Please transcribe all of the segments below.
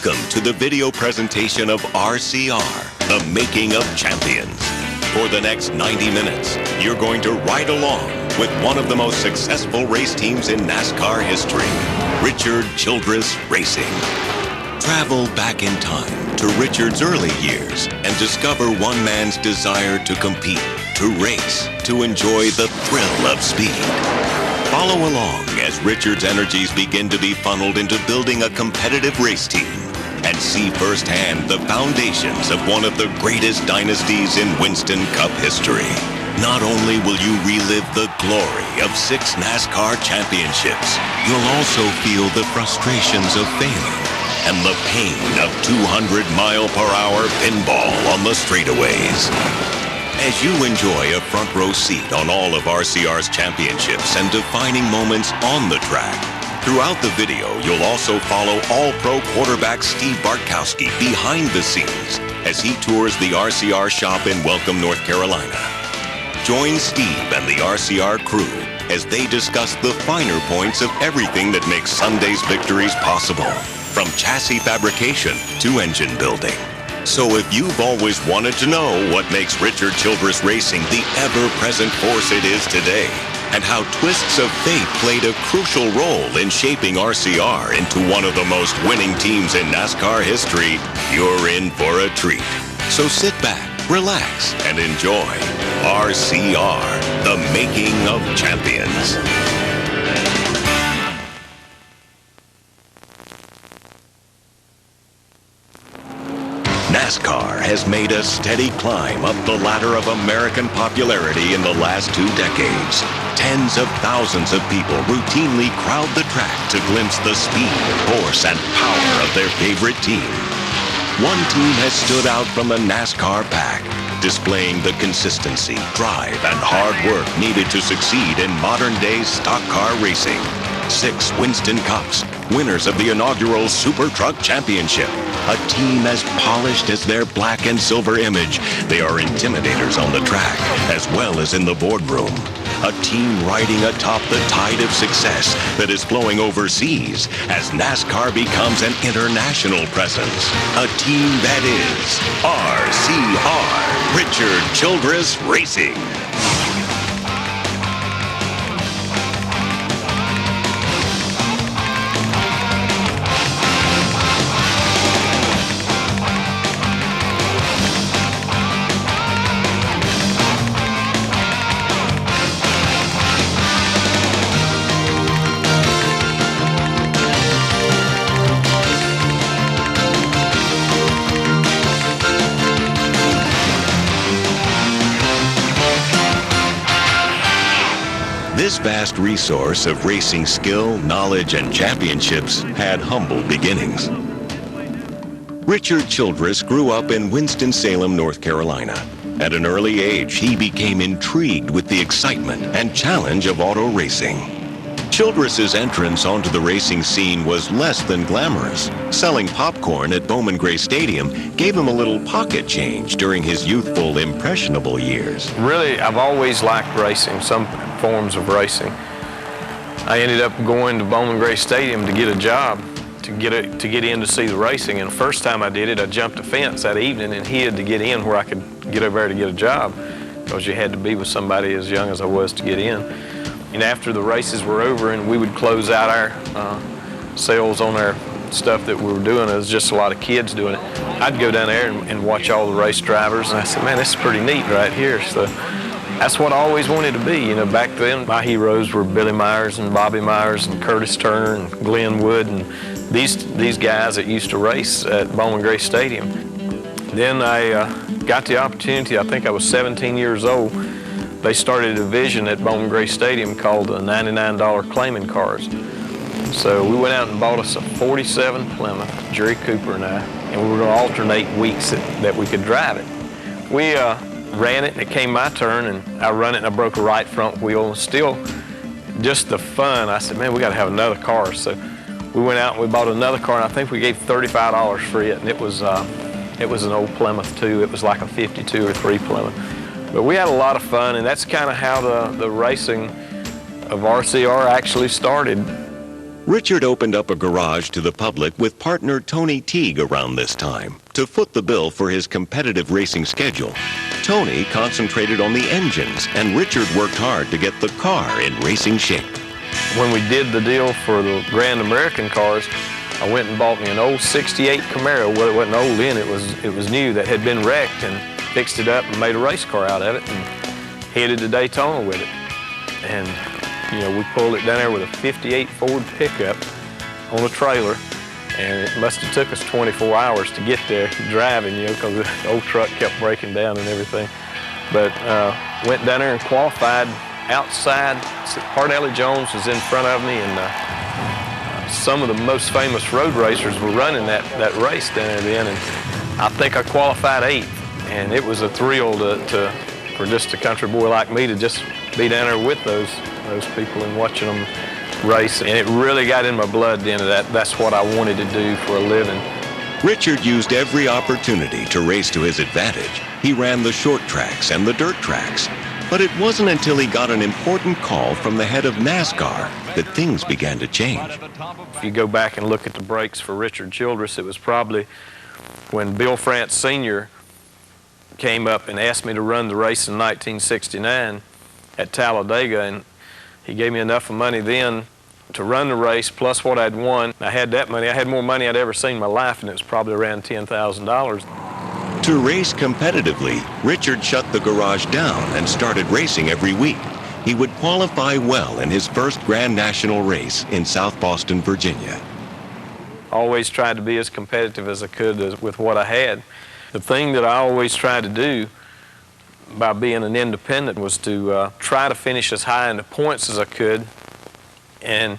Welcome to the video presentation of RCR, the Making of Champions. For the next 90 minutes, you're going to ride along with one of the most successful race teams in NASCAR history, Richard Childress Racing. Travel back in time to Richard's early years and discover one man's desire to compete, to race, to enjoy the thrill of speed. Follow along as Richard's energies begin to be funneled into building a competitive race team and see firsthand the foundations of one of the greatest dynasties in Winston Cup history. Not only will you relive the glory of 6 NASCAR championships, you'll also feel the frustrations of failing and the pain of 200-mile-per-hour pinball on the straightaways. As you enjoy a front row seat on all of RCR's championships and defining moments on the track, throughout the video, you'll also follow All-Pro quarterback Steve Bartkowski behind the scenes as he tours the RCR shop in Welcome, North Carolina. Join Steve and the RCR crew as they discuss the finer points of everything that makes Sunday's victories possible, from chassis fabrication to engine building. So if you've always wanted to know what makes Richard Childress Racing the ever-present force it is today, and how twists of fate played a crucial role in shaping RCR into one of the most winning teams in NASCAR history, you're in for a treat. So sit back, relax, and enjoy RCR, the Making of Champions. NASCAR has made a steady climb up the ladder of American popularity in the last 2 decades. Tens of thousands of people routinely crowd the track to glimpse the speed, force, and power of their favorite team. One team has stood out from the NASCAR pack, displaying the consistency, drive, and hard work needed to succeed in modern-day stock car racing. 6 Winston Cups, winners of the inaugural Super Truck Championship. A team as polished as their black and silver image. They are intimidators on the track, as well as in the boardroom. A team riding atop the tide of success that is flowing overseas as NASCAR becomes an international presence. A team that is RCR, Richard Childress Racing. This vast resource of racing skill, knowledge, and championships had humble beginnings. Richard Childress grew up in Winston-Salem, North Carolina. At an early age, he became intrigued with the excitement and challenge of auto racing. Childress's entrance onto the racing scene was less than glamorous. Selling popcorn at Bowman Gray Stadium gave him a little pocket change during his youthful, impressionable years. Really, I've always liked racing, some forms of racing. I ended up going to Bowman Gray Stadium to get a job, to get in to see the racing. And the first time I did it, I jumped a fence that evening and hid to get in where I could get over there to get a job, because you had to be with somebody as young as I was to get in. And after the races were over and we would close out our sales on our stuff that we were doing, it was just a lot of kids doing it, I'd go down there and watch all the race drivers, and I said, man, this is pretty neat right here. So that's what I always wanted to be. You know, back then my heroes were Billy Myers and Bobby Myers and Curtis Turner and Glenn Wood and these guys that used to race at Bowman Gray Stadium. Then I got the opportunity, I think I was 17 years old. They started a division at Bowman Gray Stadium called the $99 claiming cars. So we went out and bought us a 47 Plymouth, Jerry Cooper and I, and we were going to alternate weeks that we could drive it. We ran it and it came my turn, and I run it and I broke a right front wheel, and still just the fun. I said, man, we got to have another car. So we went out and we bought another car, and I think we gave $35 for it, and it was an old Plymouth too. It was like a 52 or 3 Plymouth. But we had a lot of fun, and that's kind of how the racing of RCR actually started. Richard opened up a garage to the public with partner Tony Teague around this time to foot the bill for his competitive racing schedule. Tony concentrated on the engines, and Richard worked hard to get the car in racing shape. When we did the deal for the Grand American cars, I went and bought me an old '68 Camaro. Well, it wasn't old then, it was new, that had been wrecked, and fixed it up and made a race car out of it and headed to Daytona with it. And you know, we pulled it down there with a '58 Ford pickup on a trailer, and it must have took us 24 hours to get there driving, you know, because the old truck kept breaking down and everything. But went down there and qualified outside. Hardelli Jones was in front of me, and some of the most famous road racers were running that race down there then, and I think I qualified 8th, and it was a thrill for just a country boy like me to just be down there with those people and watching them race, and it really got in my blood then. That's what I wanted to do for a living. Richard used every opportunity to race to his advantage. He ran the short tracks and the dirt tracks. But it wasn't until he got an important call from the head of NASCAR that things began to change. If you go back and look at the breaks for Richard Childress, it was probably when Bill France Sr. came up and asked me to run the race in 1969 at Talladega, and he gave me enough money then to run the race, plus what I'd won. I had that money. I had more money I'd ever seen in my life, and it was probably around $10,000. To race competitively, Richard shut the garage down and started racing every week. He would qualify well in his first Grand National race in South Boston, Virginia. Always tried to be as competitive as I could with what I had. The thing that I always tried to do by being an independent was to try to finish as high in the points as I could and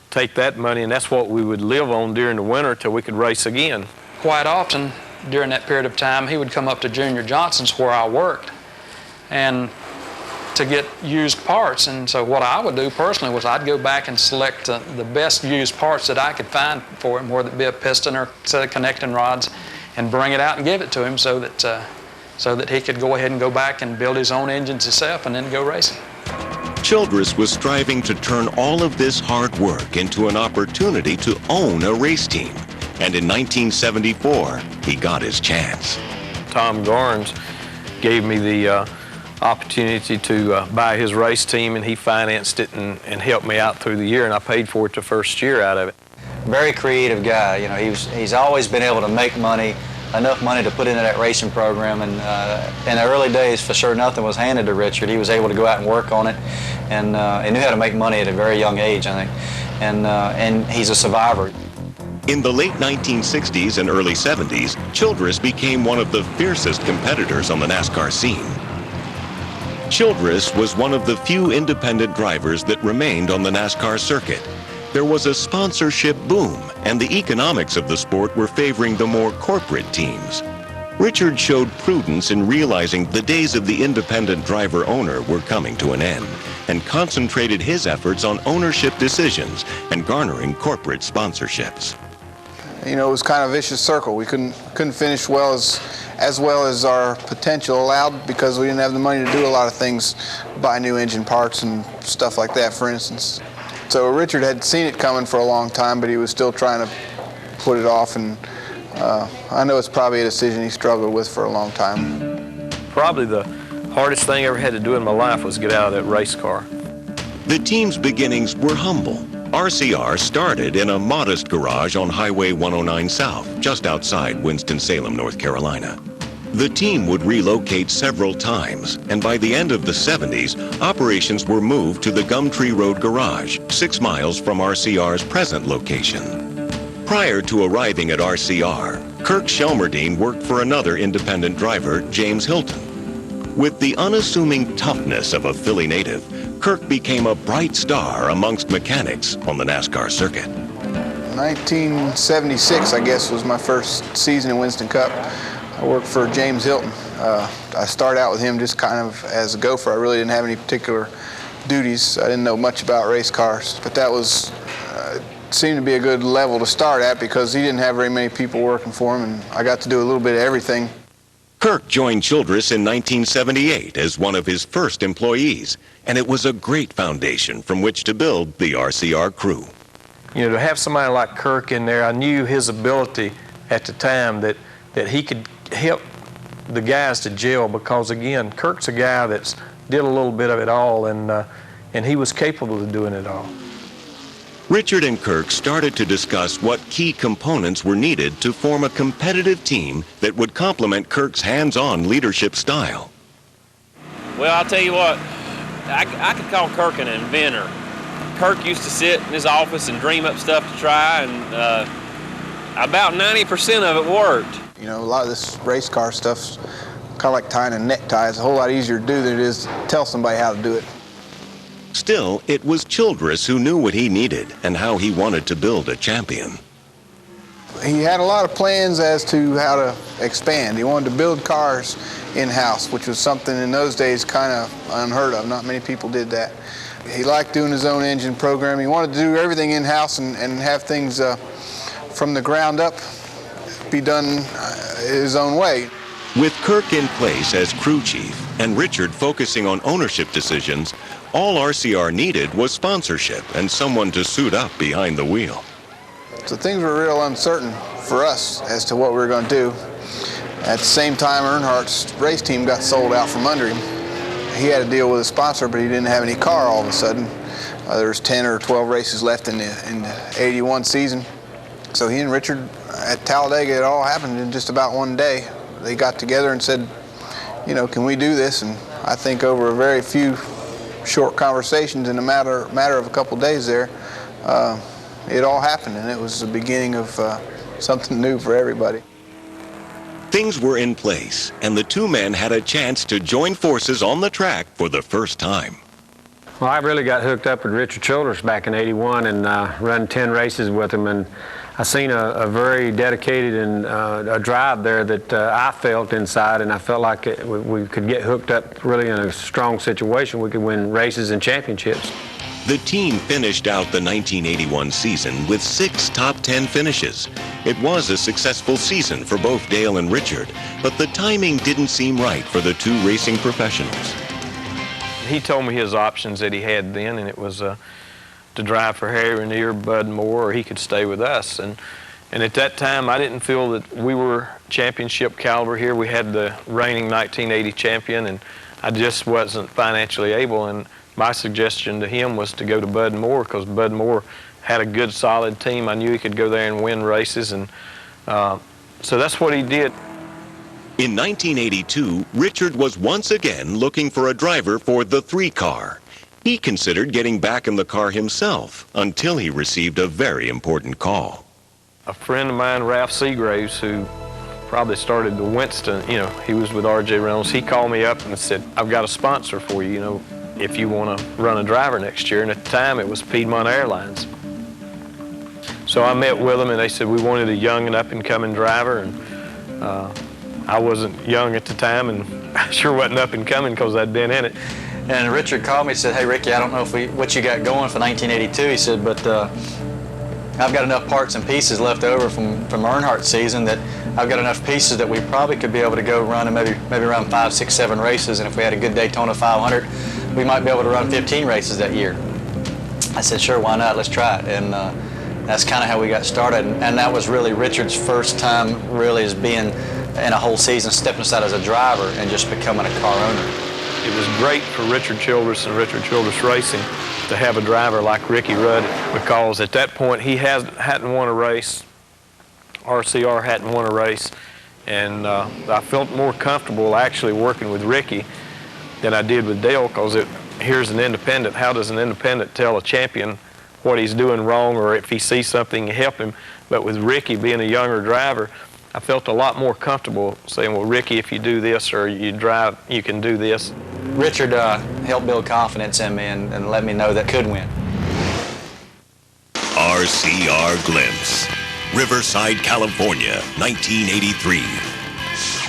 take that money, and that's what we would live on during the winter till we could race again. Quite often during that period of time, he would come up to Junior Johnson's where I worked and to get used parts. And so what I would do personally was I'd go back and select the best used parts that I could find for him, whether it be a piston or a set of connecting rods, and bring it out and give it to him so that he could go ahead and go back and build his own engines himself and then go racing. Childress was striving to turn all of this hard work into an opportunity to own a race team. And in 1974, he got his chance. Tom Garnes gave me the opportunity to buy his race team, and he financed it and helped me out through the year, and I paid for it the first year out of it. Very creative guy. You know, he's always been able to make money, enough money to put into that racing program, and in the early days, for sure, nothing was handed to Richard. He was able to go out and work on it, and he knew how to make money at a very young age, I think, and he's a survivor. In the late 1960s and early 70s, Childress became one of the fiercest competitors on the NASCAR scene. Childress was one of the few independent drivers that remained on the NASCAR circuit. There was a sponsorship boom, and the economics of the sport were favoring the more corporate teams. Richard showed prudence in realizing the days of the independent driver-owner were coming to an end, and concentrated his efforts on ownership decisions and garnering corporate sponsorships. You know, it was kind of a vicious circle. We couldn't finish as well as our potential allowed because we didn't have the money to do a lot of things, buy new engine parts and stuff like that, for instance. So Richard had seen it coming for a long time, but he was still trying to put it off, and I know it's probably a decision he struggled with for a long time. Probably the hardest thing I ever had to do in my life was get out of that race car. The team's beginnings were humble. RCR started in a modest garage on Highway 109 South, just outside Winston-Salem, North Carolina. The team would relocate several times, and by the end of the 70s, operations were moved to the Gumtree Road Garage, 6 miles from RCR's present location. Prior to arriving at RCR, Kirk Shelmerdine worked for another independent driver, James Hilton. With the unassuming toughness of a Philly native, Kirk became a bright star amongst mechanics on the NASCAR circuit. 1976, I guess, was my first season in Winston Cup. I worked for James Hilton. I started out with him just kind of as a gopher. I really didn't have any particular duties. I didn't know much about race cars, but that was seemed to be a good level to start at because he didn't have very many people working for him, and I got to do a little bit of everything. Kirk joined Childress in 1978 as one of his first employees, and it was a great foundation from which to build the RCR crew. You know, to have somebody like Kirk in there, I knew his ability at the time that he could help the guys to gel, because again, Kirk's a guy that's did a little bit of it all, and he was capable of doing it all. Richard and Kirk started to discuss what key components were needed to form a competitive team that would complement Kirk's hands-on leadership style. Well, I'll tell you what, I could call Kirk an inventor. Kirk used to sit in his office and dream up stuff to try, and about 90% of it worked. You know, a lot of this race car stuff's kind of like tying a necktie. It's a whole lot easier to do than it is to tell somebody how to do it. Still, it was Childress who knew what he needed and how he wanted to build a champion. He had a lot of plans as to how to expand. He wanted to build cars in-house, which was something in those days kind of unheard of. Not many people did that. He liked doing his own engine programming. He wanted to do everything in-house and have things from the ground up be done his own way. With Kirk in place as crew chief and Richard focusing on ownership decisions, all RCR needed was sponsorship and someone to suit up behind the wheel. So things were real uncertain for us as to what we were going to do. At the same time, Earnhardt's race team got sold out from under him. He had to deal with a sponsor, but he didn't have any car all of a sudden. There was 10 or 12 races left in the 81 season. So he and Richard at Talladega, it all happened in just about one day. They got together and said, you know, can we do this? And I think over a very few short conversations in a matter of a couple days there, it all happened, and it was the beginning of something new for everybody. Things were in place, and the two men had a chance to join forces on the track for the first time. Well, I really got hooked up with Richard Childress back in '81 and run 10 races with him, and I seen a very dedicated and a drive there that I felt inside, and I felt like we could get hooked up really in a strong situation. We could win races and championships. The team finished out the 1981 season with 6 top 10 finishes. It was a successful season for both Dale and Richard, but the timing didn't seem right for the two racing professionals. He told me his options that he had then, and it was to drive for Harry Ranier, Bud Moore, or he could stay with us. And at that time, I didn't feel that we were championship caliber here. We had the reigning 1980 champion, and I just wasn't financially able. And my suggestion to him was to go to Bud Moore, because Bud Moore had a good, solid team. I knew he could go there and win races, and so that's what he did. In 1982, Richard was once again looking for a driver for the 3-car. He considered getting back in the car himself until he received a very important call. A friend of mine, Ralph Seagraves, who probably started the Winston, you know, he was with R.J. Reynolds, he called me up and said, I've got a sponsor for you, you know, if you want to run a driver next year. And at the time, it was Piedmont Airlines. So I met with them, and they said we wanted a young and up-and-coming driver, and I wasn't young at the time, and I sure wasn't up-and-coming because I'd been in it. And Richard called me and said, hey, Ricky, I don't know what you got going for 1982. He said, but I've got enough parts and pieces left over from Earnhardt's season that I've got enough pieces that we probably could be able to go run and maybe run 5, 6, 7 races. And if we had a good Daytona 500, we might be able to run 15 races that year. I said, sure, why not? Let's try it. And that's kind of how we got started. And that was really Richard's first time really as being in a whole season, stepping aside as a driver and just becoming a car owner. It was great for Richard Childress and Richard Childress Racing to have a driver like Ricky Rudd, because at that point he hadn't won a race. RCR hadn't won a race, and I felt more comfortable actually working with Ricky than I did with Dale, because here's an independent. How does an independent tell a champion what he's doing wrong, or if he sees something, help him? But with Ricky being a younger driver, I felt a lot more comfortable saying, well, Ricky, if you do this or you drive, you can do this. Richard helped build confidence in me and let me know that I could win. RCR Glimpse, Riverside, California, 1983.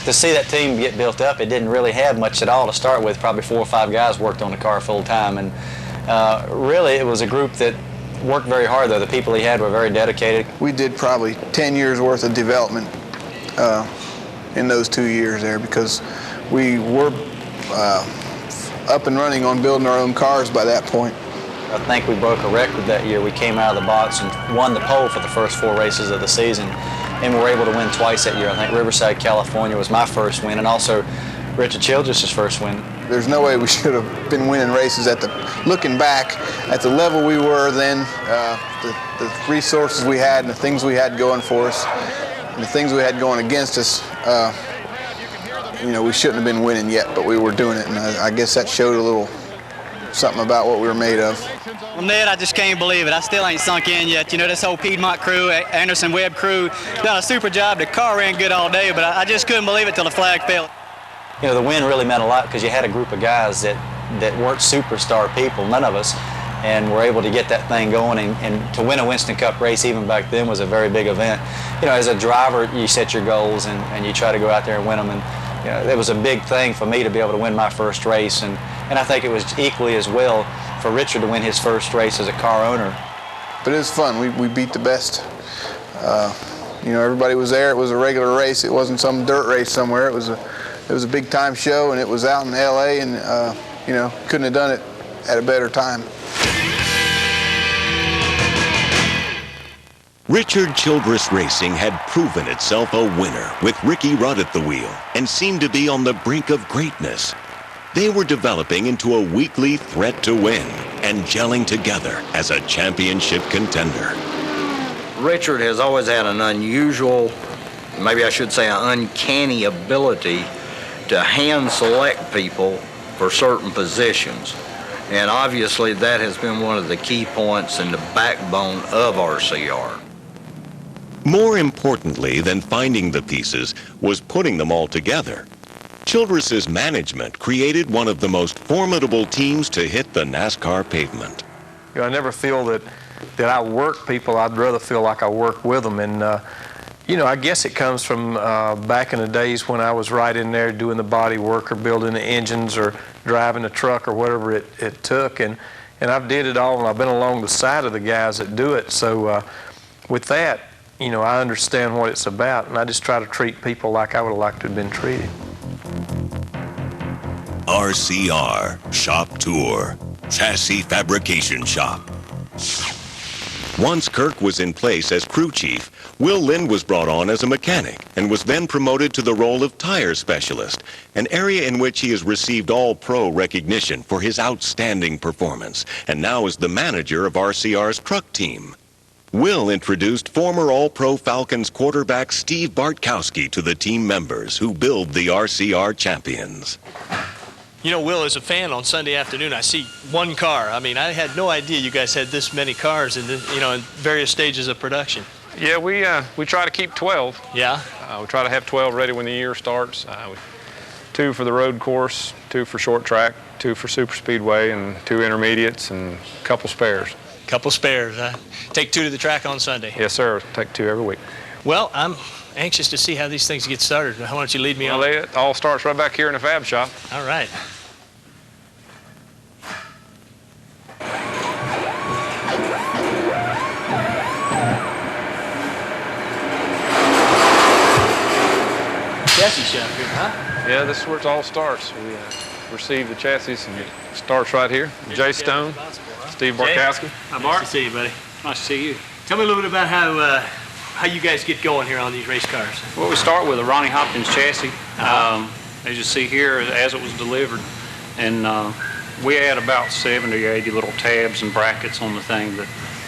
To see that team get built up, it didn't really have much at all to start with. Probably 4 or 5 guys worked on the car full time, and really it was a group that worked very hard, though. The people he had were very dedicated. We did probably 10 years worth of development in those 2 years there, because we were up and running on building our own cars by that point. I think we broke a record that year. We came out of the box and won the pole for the first 4 races of the season, and we were able to win twice that year. I think Riverside, California was my first win, and also Richard Childress' first win. There's no way we should have been winning races looking back at the level we were then, the resources we had and the things we had going for us and the things we had going against us. You know, we shouldn't have been winning yet, but we were doing it, and I guess that showed a little something about what we were made of. Well, Ned, I just can't believe it. I still ain't sunk in yet. You know, this whole Piedmont crew, Anderson Webb crew, done a super job. The car ran good all day, but I just couldn't believe it till the flag fell. You know, the win really meant a lot because you had a group of guys that weren't superstar people, none of us, and were able to get that thing going, and to win a Winston Cup race even back then was a very big event. You know, as a driver, you set your goals and you try to go out there and win them, and you know, it was a big thing for me to be able to win my first race, and I think it was equally as well for Richard to win his first race as a car owner. But it was fun. We beat the best. You know, everybody was there. It was a regular race. It wasn't some dirt race somewhere. It was a big time show, and it was out in LA, and you know, couldn't have done it at a better time. Richard Childress Racing had proven itself a winner with Ricky Rudd at the wheel and seemed to be on the brink of greatness. They were developing into a weekly threat to win and gelling together as a championship contender. Richard has always had an unusual, maybe I should say an uncanny ability to hand select people for certain positions. And obviously that has been one of the key points and the backbone of RCR. More importantly than finding the pieces was putting them all together. Childress's management created one of the most formidable teams to hit the NASCAR pavement. You know, I never feel that I work people. I'd rather feel like I work with them. And you know, I guess it comes from back in the days when I was right in there doing the body work or building the engines or driving a truck or whatever it took. And I've did it all, and I've been along the side of the guys that do it. So with that, you know, I understand what it's about, and I just try to treat people like I would have liked to have been treated. RCR Shop Tour, Chassis Fabrication Shop. Once Kirk was in place as crew chief, Will Lynn was brought on as a mechanic and was then promoted to the role of tire specialist, an area in which he has received all-pro recognition for his outstanding performance, and now is the manager of RCR's truck team. Will introduced former All-Pro Falcons quarterback Steve Bartkowski to the team members who build the RCR champions. You know, Will, as a fan on Sunday afternoon, I see one car. I mean, I had no idea you guys had this many cars in, you know, in various stages of production. Yeah, we try to keep 12. Yeah? We try to have 12 ready when the year starts. 2 for the road course, 2 for short track, 2 for super speedway, and 2 intermediates, and a couple spares. Couple spares, huh? Take 2 to the track on Sunday. Yes, sir. Take 2 every week. Well, I'm anxious to see how these things get started. Why don't you lead me on? Well, it all starts right back here in the fab shop. All right. Chassis shop here, huh? Yeah, this is where it all starts. We receive the chassis, and it starts right here. Jay Stone, Steve Bartkowski. Hi, Bart. Nice to see you, buddy. Nice to see you. Tell me a little bit about how you guys get going here on these race cars. Well, we start with a Ronnie Hopkins chassis, as you see here, as it was delivered. And we add about 70 or 80 little tabs and brackets on the thing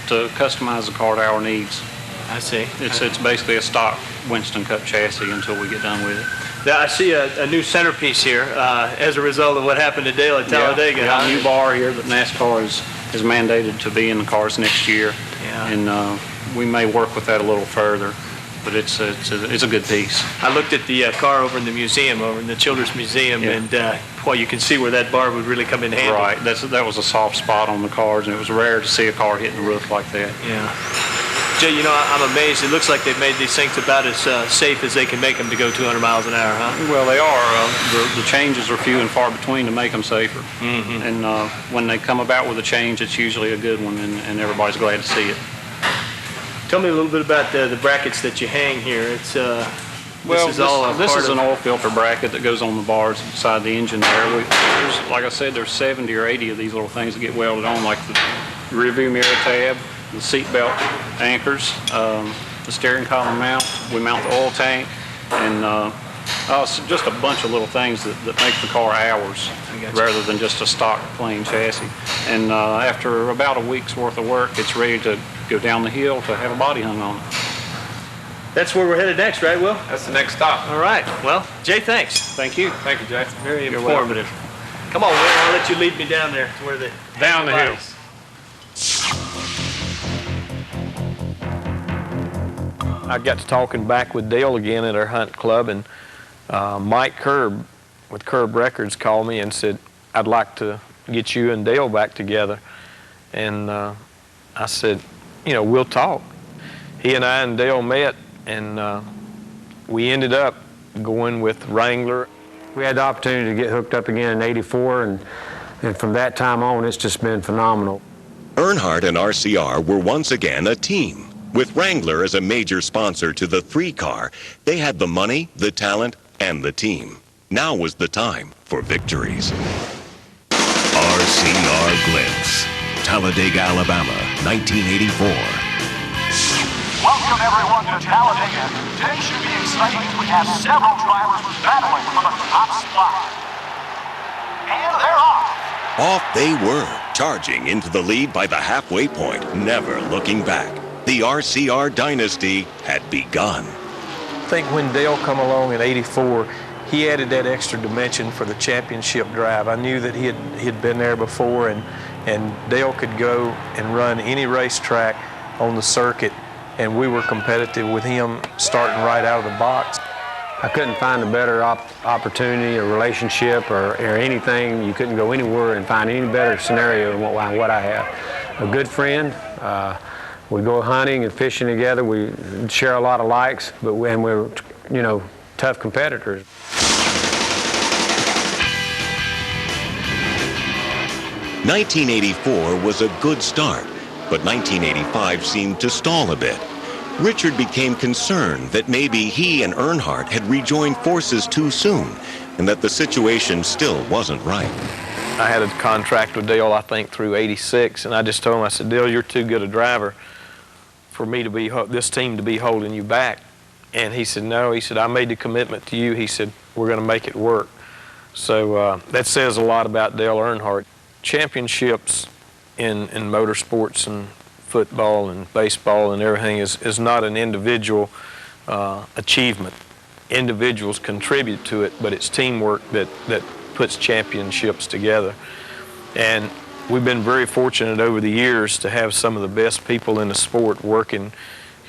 to customize the car to our needs. I see. It's basically a stock Winston Cup chassis until we get done with it. Now, I see a new centerpiece here as a result of what happened to Dale at Talladega. Yeah, a new bar here that NASCAR is mandated to be in the cars next year. Yeah. And we may work with that a little further, but it's a good piece. I looked at the car over in the museum, over in the Childress Museum, and boy, you can see where that bar would really come in handy. Right. That was a soft spot on the cars, and it was rare to see a car hitting the roof like that. Yeah. Jay, you know, I'm amazed. It looks like they've made these things about as safe as they can make them to go 200 miles an hour, huh? Well, they are. The changes are few and far between to make them safer. Mm-hmm. And when they come about with a change, it's usually a good one, and everybody's glad to see it. Tell me a little bit about the brackets that you hang here. It's Well, this is all a this part is of an oil filter bracket that goes on the bars inside the engine there. There's, like I said, there's 70 or 80 of these little things that get welded on, like the rearview mirror tab, the seat belt anchors, the steering column mount. We mount the oil tank, and it's just a bunch of little things that make the car ours rather than just a stock plain chassis. And after about a week's worth of work, it's ready to go down the hill to have a body hung on it. That's where we're headed next, right, Will? That's the next stop. All right. Well, Jay, thanks. Thank you. Thank you, Jay. Very informative. Come on, Will. I'll let you lead me down there to where the Down the hill. I got to talking back with Dale again at our hunt club, and Mike Curb with Curb Records called me and said, I'd like to get you and Dale back together. And I said, we'll talk. He and I and Dale met, and we ended up going with Wrangler. We had the opportunity to get hooked up again in '84, and from that time on, it's just been phenomenal. Earnhardt and RCR were once again a team. With Wrangler as a major sponsor to the 3-car, they had the money, the talent, and the team. Now was the time for victories. RCR Glimpse, Talladega, Alabama, 1984. Welcome everyone to Talladega. Today should be exciting as we have several drivers battling for the top spot. And they're off. Off they were, charging into the lead by the halfway point, never looking back. The RCR dynasty had begun. I think when Dale come along in '84, he added that extra dimension for the championship drive. I knew that he'd been there before, and Dale could go and run any racetrack on the circuit, and we were competitive with him starting right out of the box. I couldn't find a better opportunity or relationship or anything. You couldn't go anywhere and find any better scenario than what I have. A good friend. We go hunting and fishing together. We share a lot of likes, and we're, tough competitors. '84 was a good start, but 1985 seemed to stall a bit. Richard became concerned that maybe he and Earnhardt had rejoined forces too soon, and that the situation still wasn't right. I had a contract with Dale, I think, through '86, and I just told him, I said, Dale, you're too good a driver for me to be, this team to be holding you back. And he said, no. He said, I made the commitment to you. He said, we're going to make it work. So that says a lot about Dale Earnhardt. Championships in motorsports and football and baseball and everything is not an individual achievement. Individuals contribute to it, but it's teamwork that puts championships together. And we've been very fortunate over the years to have some of the best people in the sport working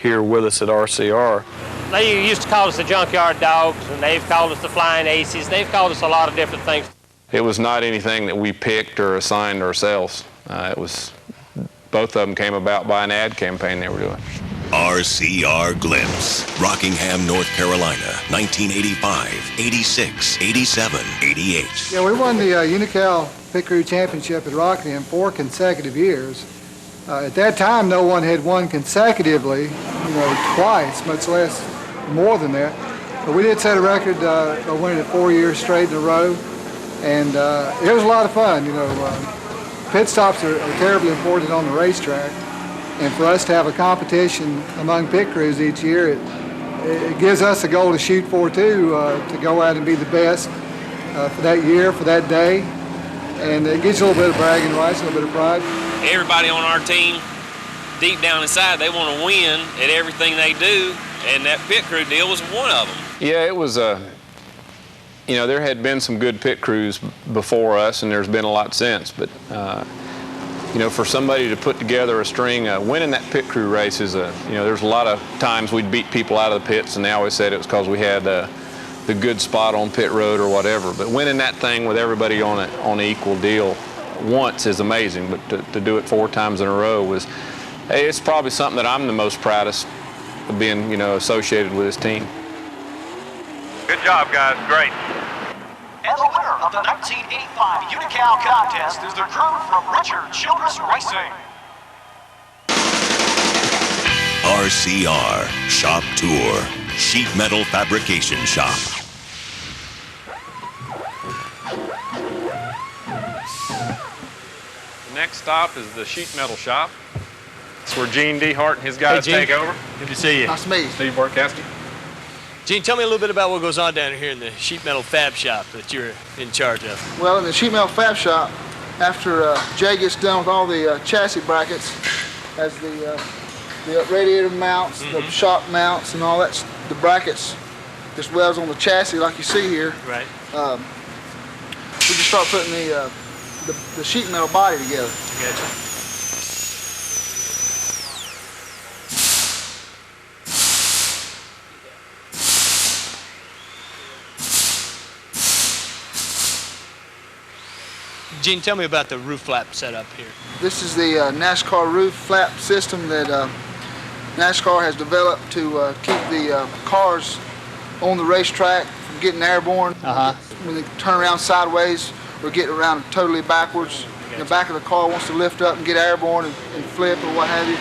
here with us at RCR. They used to call us the junkyard dogs, and they've called us the flying aces. They've called us a lot of different things. It was not anything that we picked or assigned ourselves. Both of them came about by an ad campaign they were doing. RCR Glimpse, Rockingham, North Carolina, 1985, 86, 87, 88. Yeah, we won the Unical Pit Crew Championship at Rockingham 4 consecutive years. At that time, no one had won consecutively, twice, much less more than that. But we did set a record of winning it 4 years straight in a row, and it was a lot of fun. Pit stops are terribly important on the racetrack, and for us to have a competition among pit crews each year, it gives us a goal to shoot for too, to go out and be the best for that year, for that day, and it gives you a little bit of bragging rights, a little bit of pride. Everybody on our team, deep down inside, they want to win at everything they do, and that pit crew deal was one of them. Yeah, it was there had been some good pit crews before us, and there's been a lot since, but for somebody to put together a string, winning that pit crew race is there's a lot of times we'd beat people out of the pits, and they always said it was because we had the good spot on pit road or whatever. But winning that thing with everybody on an equal deal once is amazing, but to do it 4 times in a row it's probably something that I'm the most proudest of being, associated with this team. Good job, guys. Great. And the winner of the 1985 Unical contest is the crew from Richard Childress Racing. RCR Shop Tour, Sheet Metal Fabrication Shop. The next stop is the sheet metal shop. It's where Gene DeHart and his guys take over. Good to see you. Nice to meet you. Steve Barkowski. Gene, tell me a little bit about what goes on down here in the sheet metal fab shop that you're in charge of. Well, in the sheet metal fab shop, after Jay gets done with all the chassis brackets, as the radiator mounts, the shock mounts, and all that, the brackets just welds on the chassis like you see here. Right. We just start putting the sheet metal body together. Gotcha. Gene, tell me about the roof flap setup here. This is the NASCAR roof flap system that NASCAR has developed to keep the cars on the racetrack from getting airborne. When they turn around sideways or get around totally backwards, the back of the car wants to lift up and get airborne and flip or what have you.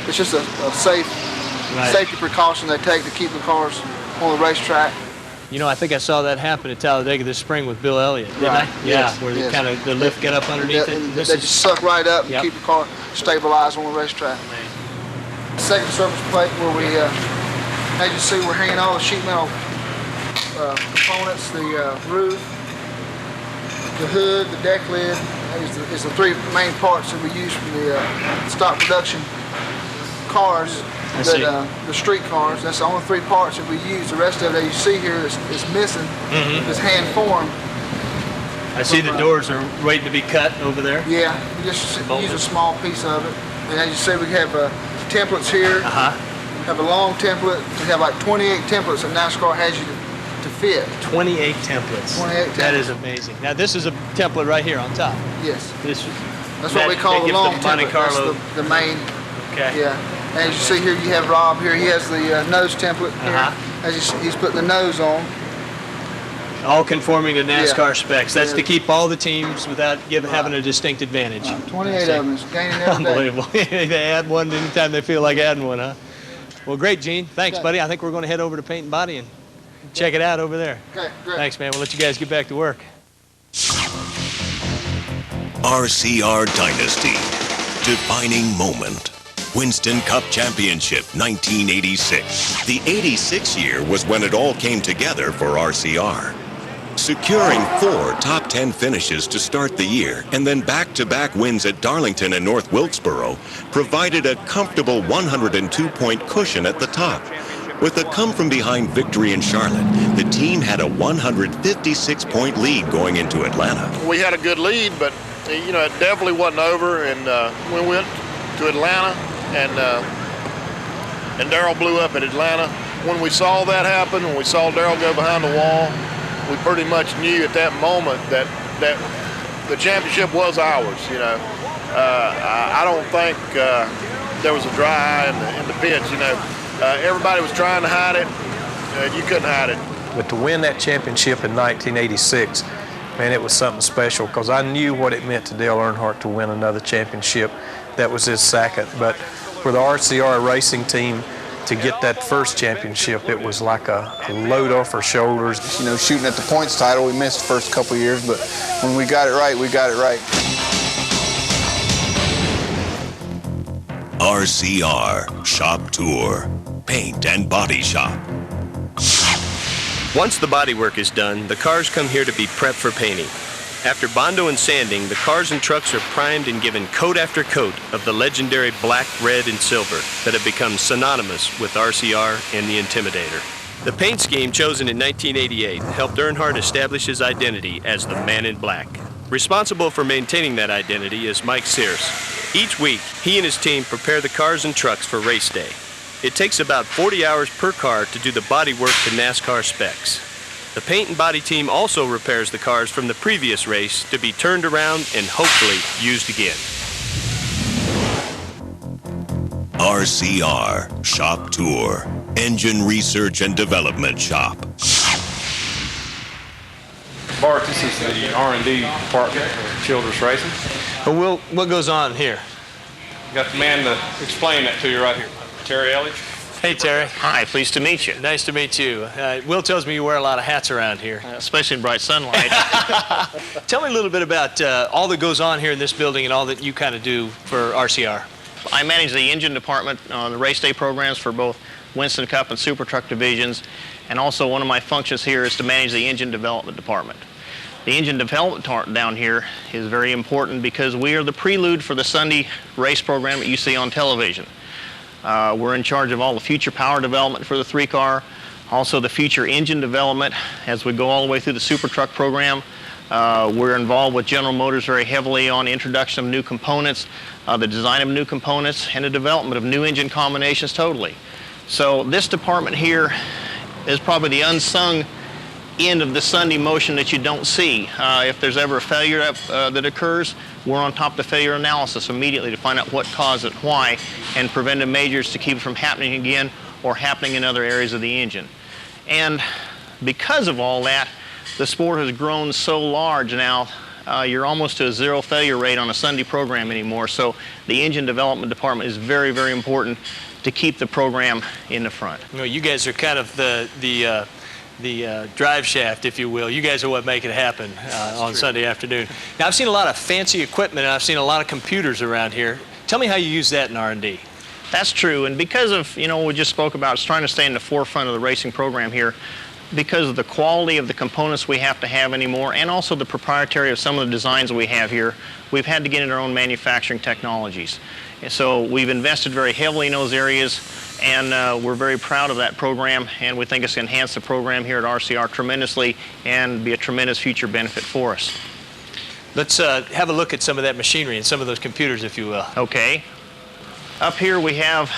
It's just a safety precaution they take to keep the cars on the racetrack. You know, I think I saw that happen at Talladega this spring with Bill Elliott, didn't I? Yeah, Yes. where the lift got up underneath it. They just suck right up and keep the car stabilized on the racetrack. Second surface plate where we, as you see, we're hanging all the sheet metal components, the roof, the hood, the deck lid. Is the three main parts that we use from the stock production cars. The street cars, that's the only three parts that we use. The rest of it that you see here is missing. It's hand formed. I see the doors are waiting to be cut over there. Yeah, we just use a small piece of it. And as you see, we have templates here. We have a long template. We have like 28 templates that NASCAR has you to fit. 28 templates. 28 templates. That is amazing. Now this is a template right here on top. Yes. That's what we call the long template. That's the main. Okay. Yeah. As you see here, you have Rob here. He has the nose template here. As he's putting the nose on. All conforming to NASCAR specs. That's to keep all the teams without having a distinct advantage. 28 of them is gaining every day. Unbelievable. They add one anytime they feel like adding one, huh? Well, great, Gene. Thanks, buddy. I think we're going to head over to Paint and Body and check it out over there. Okay, great. Thanks, man. We'll let you guys get back to work. RCR Dynasty, defining moment. Winston Cup Championship 1986. The 86 year was when it all came together for RCR. Securing 4 top 10 finishes to start the year and then back-to-back wins at Darlington and North Wilkesboro provided a comfortable 102-point cushion at the top. With a come-from-behind victory in Charlotte, the team had a 156-point lead going into Atlanta. We had a good lead, but you know, it definitely wasn't over, and we went to Atlanta, and Darrell blew up at Atlanta. When we saw that happen, when we saw Darrell go behind the wall, we pretty much knew at that moment that the championship was ours. You know, I don't think there was a dry eye in the pits. You know, everybody was trying to hide it. You couldn't hide it. But to win that championship in 1986, man, it was something special because I knew what it meant to Dale Earnhardt to win another championship. That was his second. But for the RCR racing team to get that first championship, it was like a load off our shoulders. You know, shooting at the points title, we missed the first couple of years, but when we got it right, we got it right. RCR Shop Tour, Paint and Body Shop. Once the bodywork is done, the cars come here to be prepped for painting. After bondo and sanding, the cars and trucks are primed and given coat after coat of the legendary black, red, and silver that have become synonymous with RCR and the Intimidator. The paint scheme chosen in 1988 helped Earnhardt establish his identity as the Man in Black. Responsible for maintaining that identity is Mike Sears. Each week, he and his team prepare the cars and trucks for race day. It takes about 40 hours per car to do the bodywork to NASCAR specs. The paint and body team also repairs the cars from the previous race to be turned around and hopefully used again. RCR Shop Tour, Engine Research and Development Shop. Bart, this is the R&D department for Childress Racing. Well, what goes on here? Got the man to explain that to you right here. Terry Elledge. Hey, Terry. Hi, pleased to meet you. Nice to meet you. Will tells me you wear a lot of hats around here. Especially in bright sunlight. Tell me a little bit about all that goes on here in this building and all that you kind of do for RCR. I manage the engine department on the race day programs for both Winston Cup and Super Truck divisions, and also one of my functions here is to manage the engine development department. The engine development down here is very important because we are the prelude for the Sunday race program that you see on television. We're in charge of all the future power development for the 3-car, also the future engine development as we go all the way through the Super Truck program. We're involved with General Motors very heavily on the introduction of new components, the design of new components, and the development of new engine combinations totally. So this department here is probably the unsung end of the Sunday motion that you don't see. If there's ever a failure that occurs, we're on top of the failure analysis immediately to find out what caused it, why, and preventive measures to keep it from happening again or happening in other areas of the engine. And because of all that, the sport has grown so large now, you're almost to a zero failure rate on a Sunday program anymore. So the engine development department is very, very important to keep the program in the front. You know, you guys are kind of the drive shaft, if you will. You guys are what make it happen on Sunday afternoon. Now, I've seen a lot of fancy equipment, and I've seen a lot of computers around here. Tell me how you use that in R&D. That's true, and because of, you know, what we just spoke about, is trying to stay in the forefront of the racing program here, because of the quality of the components we have to have anymore, and also the proprietary of some of the designs we have here, we've had to get into our own manufacturing technologies. And so we've invested very heavily in those areas, and we're very proud of that program, and we think it's enhanced the program here at RCR tremendously and be a tremendous future benefit for us. Let's have a look at some of that machinery and some of those computers, if you will. Okay. Up here we have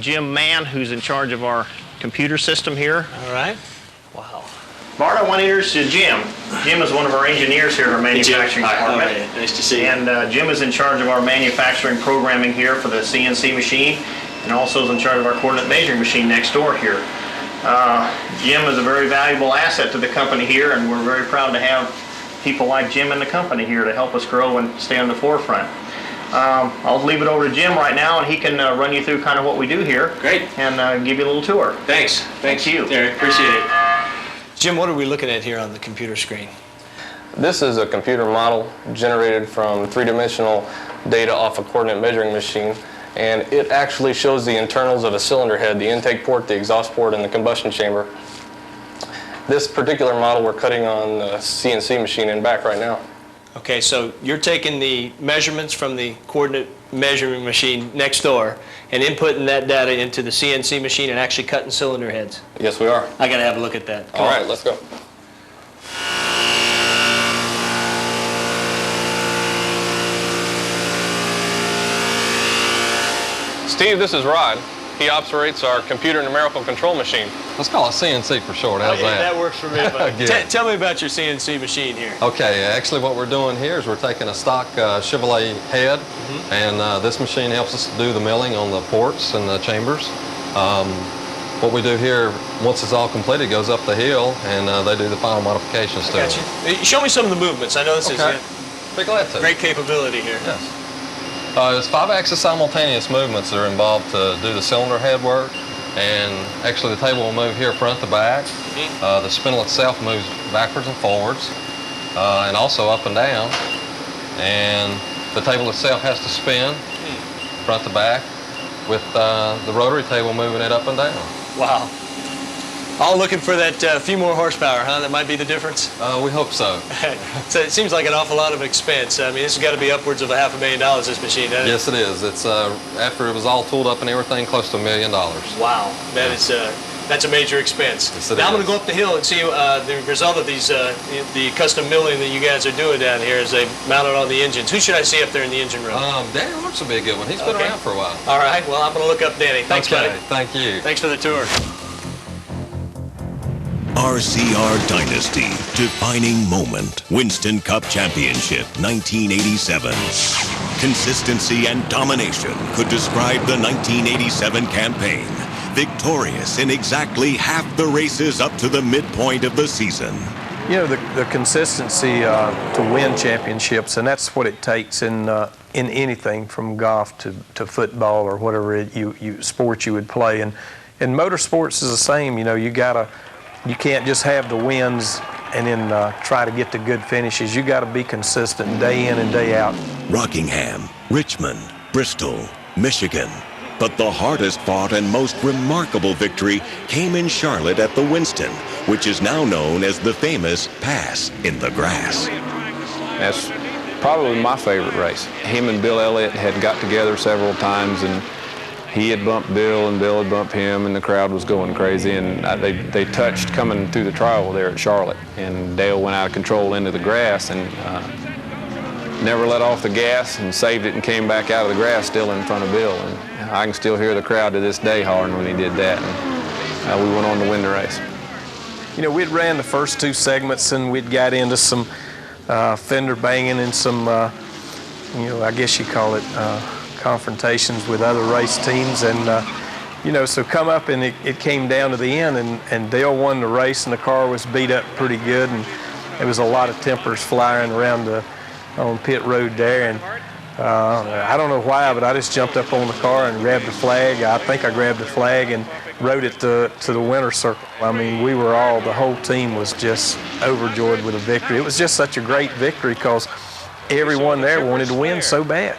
Jim Mann, who's in charge of our computer system here. All right. Wow. Bart, I want to introduce you to Jim. Jim is one of our engineers here at our manufacturing department. Hi. Nice to see you. And Jim is in charge of our manufacturing programming here for the CNC machine, and also is in charge of our coordinate measuring machine next door here. Jim is a very valuable asset to the company here, and we're very proud to have people like Jim in the company here to help us grow and stay on the forefront. I'll leave it over to Jim right now, and he can run you through kind of what we do here. Great. And give you a little tour. Thanks. Thank you. Terry, appreciate it. Jim, what are we looking at here on the computer screen? This is a computer model generated from three-dimensional data off a coordinate measuring machine, and it actually shows the internals of a cylinder head, the intake port, the exhaust port, and the combustion chamber. This particular model we're cutting on the CNC machine in back right now. Okay, so you're taking the measurements from the coordinate measuring machine next door and inputting that data into the CNC machine and actually cutting cylinder heads. Yes, we are. I got to have a look at that. All right, let's go. Steve, this is Rod. He operates our computer numerical control machine. Let's call it CNC for short. How's that? That works for me. Tell me about your CNC machine here. Okay, actually what we're doing here is we're taking a stock Chevrolet head, and this machine helps us do the milling on the ports and the chambers. What we do here, once it's all completed, it goes up the hill, and they do the final modifications to it. Show me some of the movements. I know this is Be glad to. Great capability here. Yes. There's 5-axis simultaneous movements that are involved to do the cylinder head work, and actually the table will move here front to back. The spindle itself moves backwards and forwards, and also up and down, and the table itself has to spin front to back with the rotary table moving it up and down. Wow. All looking for that few more horsepower, huh? That might be the difference? We hope so. So it seems like an awful lot of expense. I mean, this has got to be upwards of $500,000, this machine, doesn't it? Yes, it is. It's after it was all tooled up and everything, close to $1 million. Wow, that's a major expense. Yes, now I'm going to go up the hill and see the result of these the custom milling that you guys are doing down here as they mount it on the engines. Who should I see up there in the engine room? Danny Lawrence will be a good one. He's been around for a while. All right, well, I'm going to look up Danny. Thanks, buddy. Thank you. Thanks for the tour. RCR Dynasty, defining moment. Winston Cup Championship, 1987. Consistency and domination could describe the 1987 campaign. Victorious in exactly half the races up to the midpoint of the season. You know, the consistency to win championships, and that's what it takes in anything from golf to football or whatever sport you would play. And motorsports is the same. You know, you can't just have the wins and then try to get the good finishes. You got to be consistent day in and day out. Rockingham, Richmond, Bristol, Michigan. But the hardest fought and most remarkable victory came in Charlotte at the Winston, which is now known as the famous Pass in the Grass. That's probably my favorite race. Him and Bill Elliott had got together several times, and he had bumped Bill and Bill had bumped him, and the crowd was going crazy, and they touched coming through the trial there at Charlotte, and Dale went out of control into the grass and never let off the gas and saved it and came back out of the grass still in front of Bill. And I can still hear the crowd to this day hollering when he did that. And we went on to win the race. You know, we'd ran the first two segments and we'd got into some fender banging and some, you know, I guess you call it confrontations with other race teams. And, you know, so come up and it came down to the end and Dale won the race and the car was beat up pretty good. And there was a lot of tempers flying around on pit road there, and I don't know why, but I just jumped up on the car and grabbed the flag. I think I grabbed the flag and rode it to the winner's circle. I mean, the whole team was just overjoyed with the victory. It was just such a great victory because everyone there wanted to win so bad.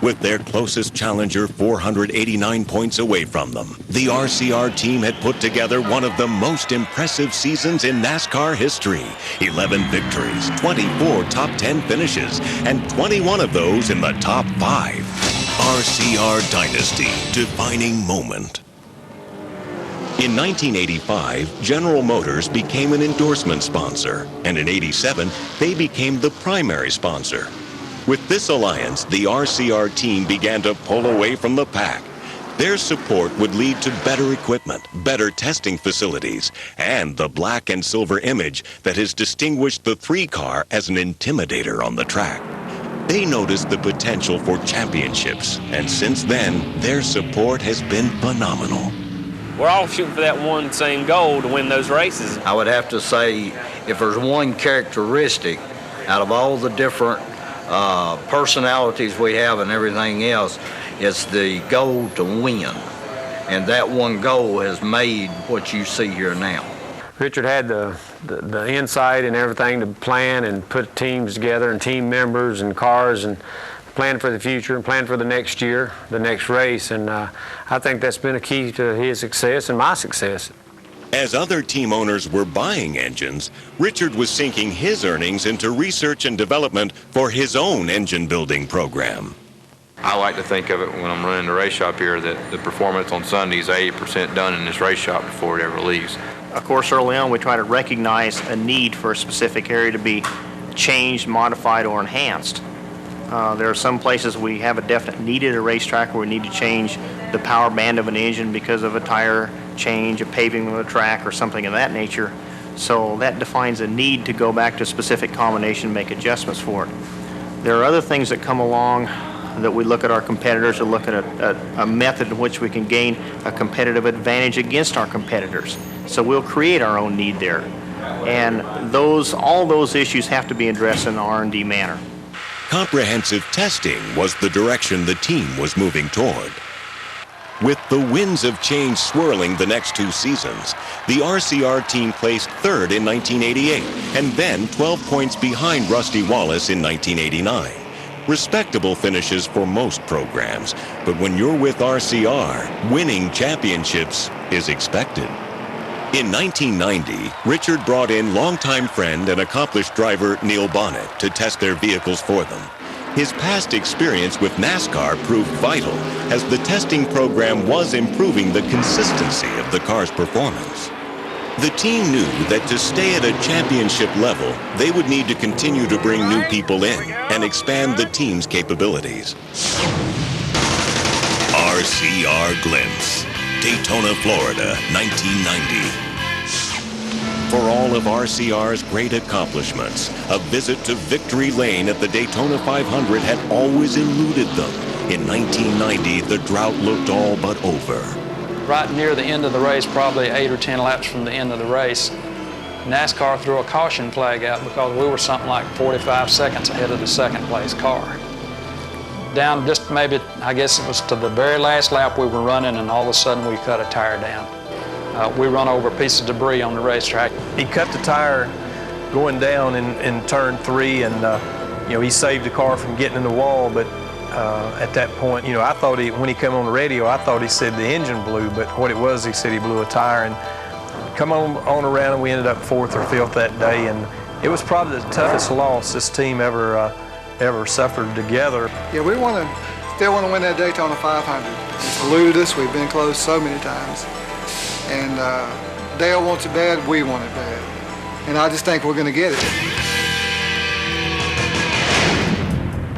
With their closest challenger 489 points away from them, the RCR team had put together one of the most impressive seasons in NASCAR history. 11 victories, 24 top 10 finishes, and 21 of those in the top 5. RCR Dynasty, defining moment. In 1985, General Motors became an endorsement sponsor, and in '87, they became the primary sponsor. With this alliance, the RCR team began to pull away from the pack. Their support would lead to better equipment, better testing facilities, and the black and silver image that has distinguished the 3-car as an intimidator on the track. They noticed the potential for championships, and since then, their support has been phenomenal. We're all shooting for that one same goal to win those races. I would have to say, if there's one characteristic out of all the different personalities we have and everything else, it's the goal to win. And that one goal has made what you see here now. Richard had the insight and everything to plan and put teams together and team members and cars and plan for the future and plan for the next year, the next race. And I think that's been a key to his success and my success. As other team owners were buying engines, Richard was sinking his earnings into research and development for his own engine building program. I like to think of it when I'm running the race shop here that the performance on Sunday is 80% done in this race shop before it ever leaves. Of course, early on we try to recognize a need for a specific area to be changed, modified, or enhanced. There are some places we have a definite need at a racetrack where we need to change the power band of an engine because of a tire change, a paving of the track, or something of that nature. So that defines a need to go back to a specific combination and make adjustments for it. There are other things that come along that we look at our competitors or look at a method in which we can gain a competitive advantage against our competitors. So we'll create our own need there. And all those issues have to be addressed in an R&D manner. Comprehensive testing was the direction the team was moving toward. With the winds of change swirling the next 2 seasons, the RCR team placed 3rd in 1988 and then 12 points behind Rusty Wallace in 1989. Respectable finishes for most programs, but when you're with RCR, winning championships is expected. In 1990, Richard brought in longtime friend and accomplished driver Neil Bonnet to test their vehicles for them. His past experience with NASCAR proved vital as the testing program was improving the consistency of the car's performance. The team knew that to stay at a championship level, they would need to continue to bring new people in and expand the team's capabilities. RCR Glints, Daytona, Florida, 1990. For all of RCR's great accomplishments, a visit to Victory Lane at the Daytona 500 had always eluded them. In 1990, the drought looked all but over. Right near the end of the race, probably 8 or 10 laps from the end of the race, NASCAR threw a caution flag out because we were something like 45 seconds ahead of the second place car. Down just maybe, I guess it was to the very last lap we were running, and all of a sudden we cut a tire down. We run over a piece of debris on the racetrack. He cut the tire going down in turn 3, and you know, he saved the car from getting in the wall. But at that point, you know, I thought when he came on the radio, I thought he said the engine blew, but what it was, he said he blew a tire. And come on around, and we ended up 4th or 5th that day, and it was probably the toughest loss this team ever suffered together. Yeah, we still want to win that Daytona 500. It's eluded us. We've been close so many times. And Dale wants it bad, we want it bad. And I just think we're going to get it.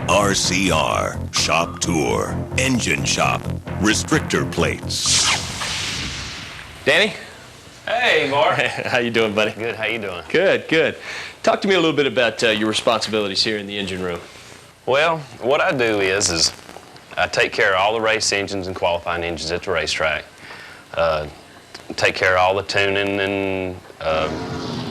RCR, Shop Tour, Engine Shop, Restrictor Plates. Danny? Hey, Mark. How you doing, buddy? Good. How you doing? Good, good. Talk to me a little bit about your responsibilities here in the engine room. Well, what I do is I take care of all the race engines and qualifying engines at the racetrack. Take care of all the tuning and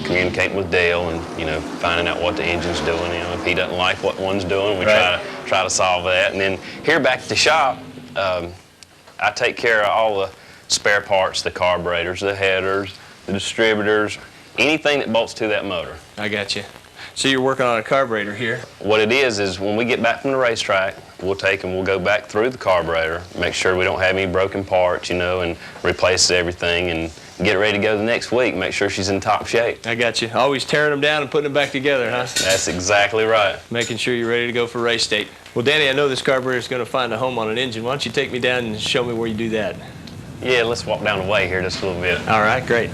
communicating with Dale and, you know, finding out what the engine's doing. You know, if he doesn't like what one's doing, we try to solve that. And then here back at the shop, I take care of all the spare parts, the carburetors, the headers, the distributors, anything that bolts to that motor. I got you. So you're working on a carburetor here. What it is when we get back from the racetrack, we'll go back through the carburetor, make sure we don't have any broken parts, you know, and replace everything and get ready to go the next week, make sure she's in top shape. I got you. Always tearing them down and putting them back together, huh? That's exactly right. Making sure you're ready to go for race date. Well, Danny, I know this carburetor is going to find a home on an engine. Why don't you take me down and show me where you do that? Yeah, let's walk down the way here just a little bit. All right, great.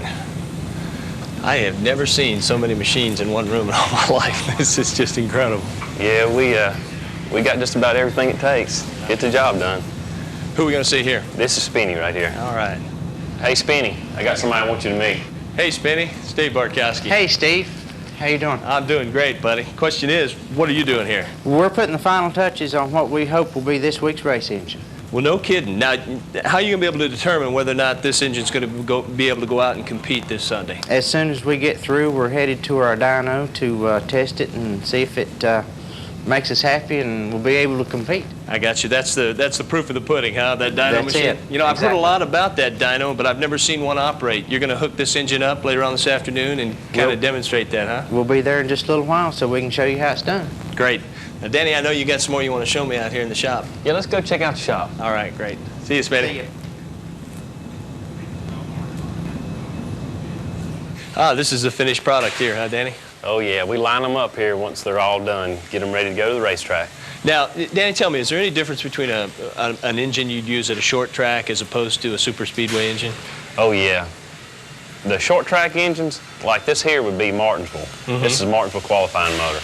I have never seen so many machines in one room in all my life. This is just incredible. Yeah, we got just about everything it takes. Get the job done. Who are we going to see here? This is Spinny right here. All right. Hey, Spinny, I got somebody I want you to meet. Hey, Spinny, Steve Bartkowski. Hey, Steve. How you doing? I'm doing great, buddy. Question is, what are you doing here? We're putting the final touches on what we hope will be this week's race engine. Well, no kidding. Now, how are you going to be able to determine whether or not this engine's going to be able to go out and compete this Sunday? As soon as we get through, we're headed to our dyno to test it and see if it makes us happy and we'll be able to compete. I got you. That's the proof of the pudding, huh? That dyno That's machine. it. You know, I've heard Exactly. a lot about that dyno, but I've never seen one operate. You're going to hook this engine up later on this afternoon and kind of demonstrate that, huh? We'll be there in just a little while so we can show you how it's done. Great. Now, Danny, I know you got some more you want to show me out here in the shop. Yeah, let's go check out the shop. All right, great. See you, Smitty. See you. Ah, this is the finished product here, huh, Danny? Oh, yeah, we line them up here once they're all done, get them ready to go to the racetrack. Now, Danny, tell me, is there any difference between an engine you'd use at a short track as opposed to a super speedway engine? Oh, yeah. The short track engines, like this here, would be Martinsville. Mhm. This is Martinsville qualifying motor.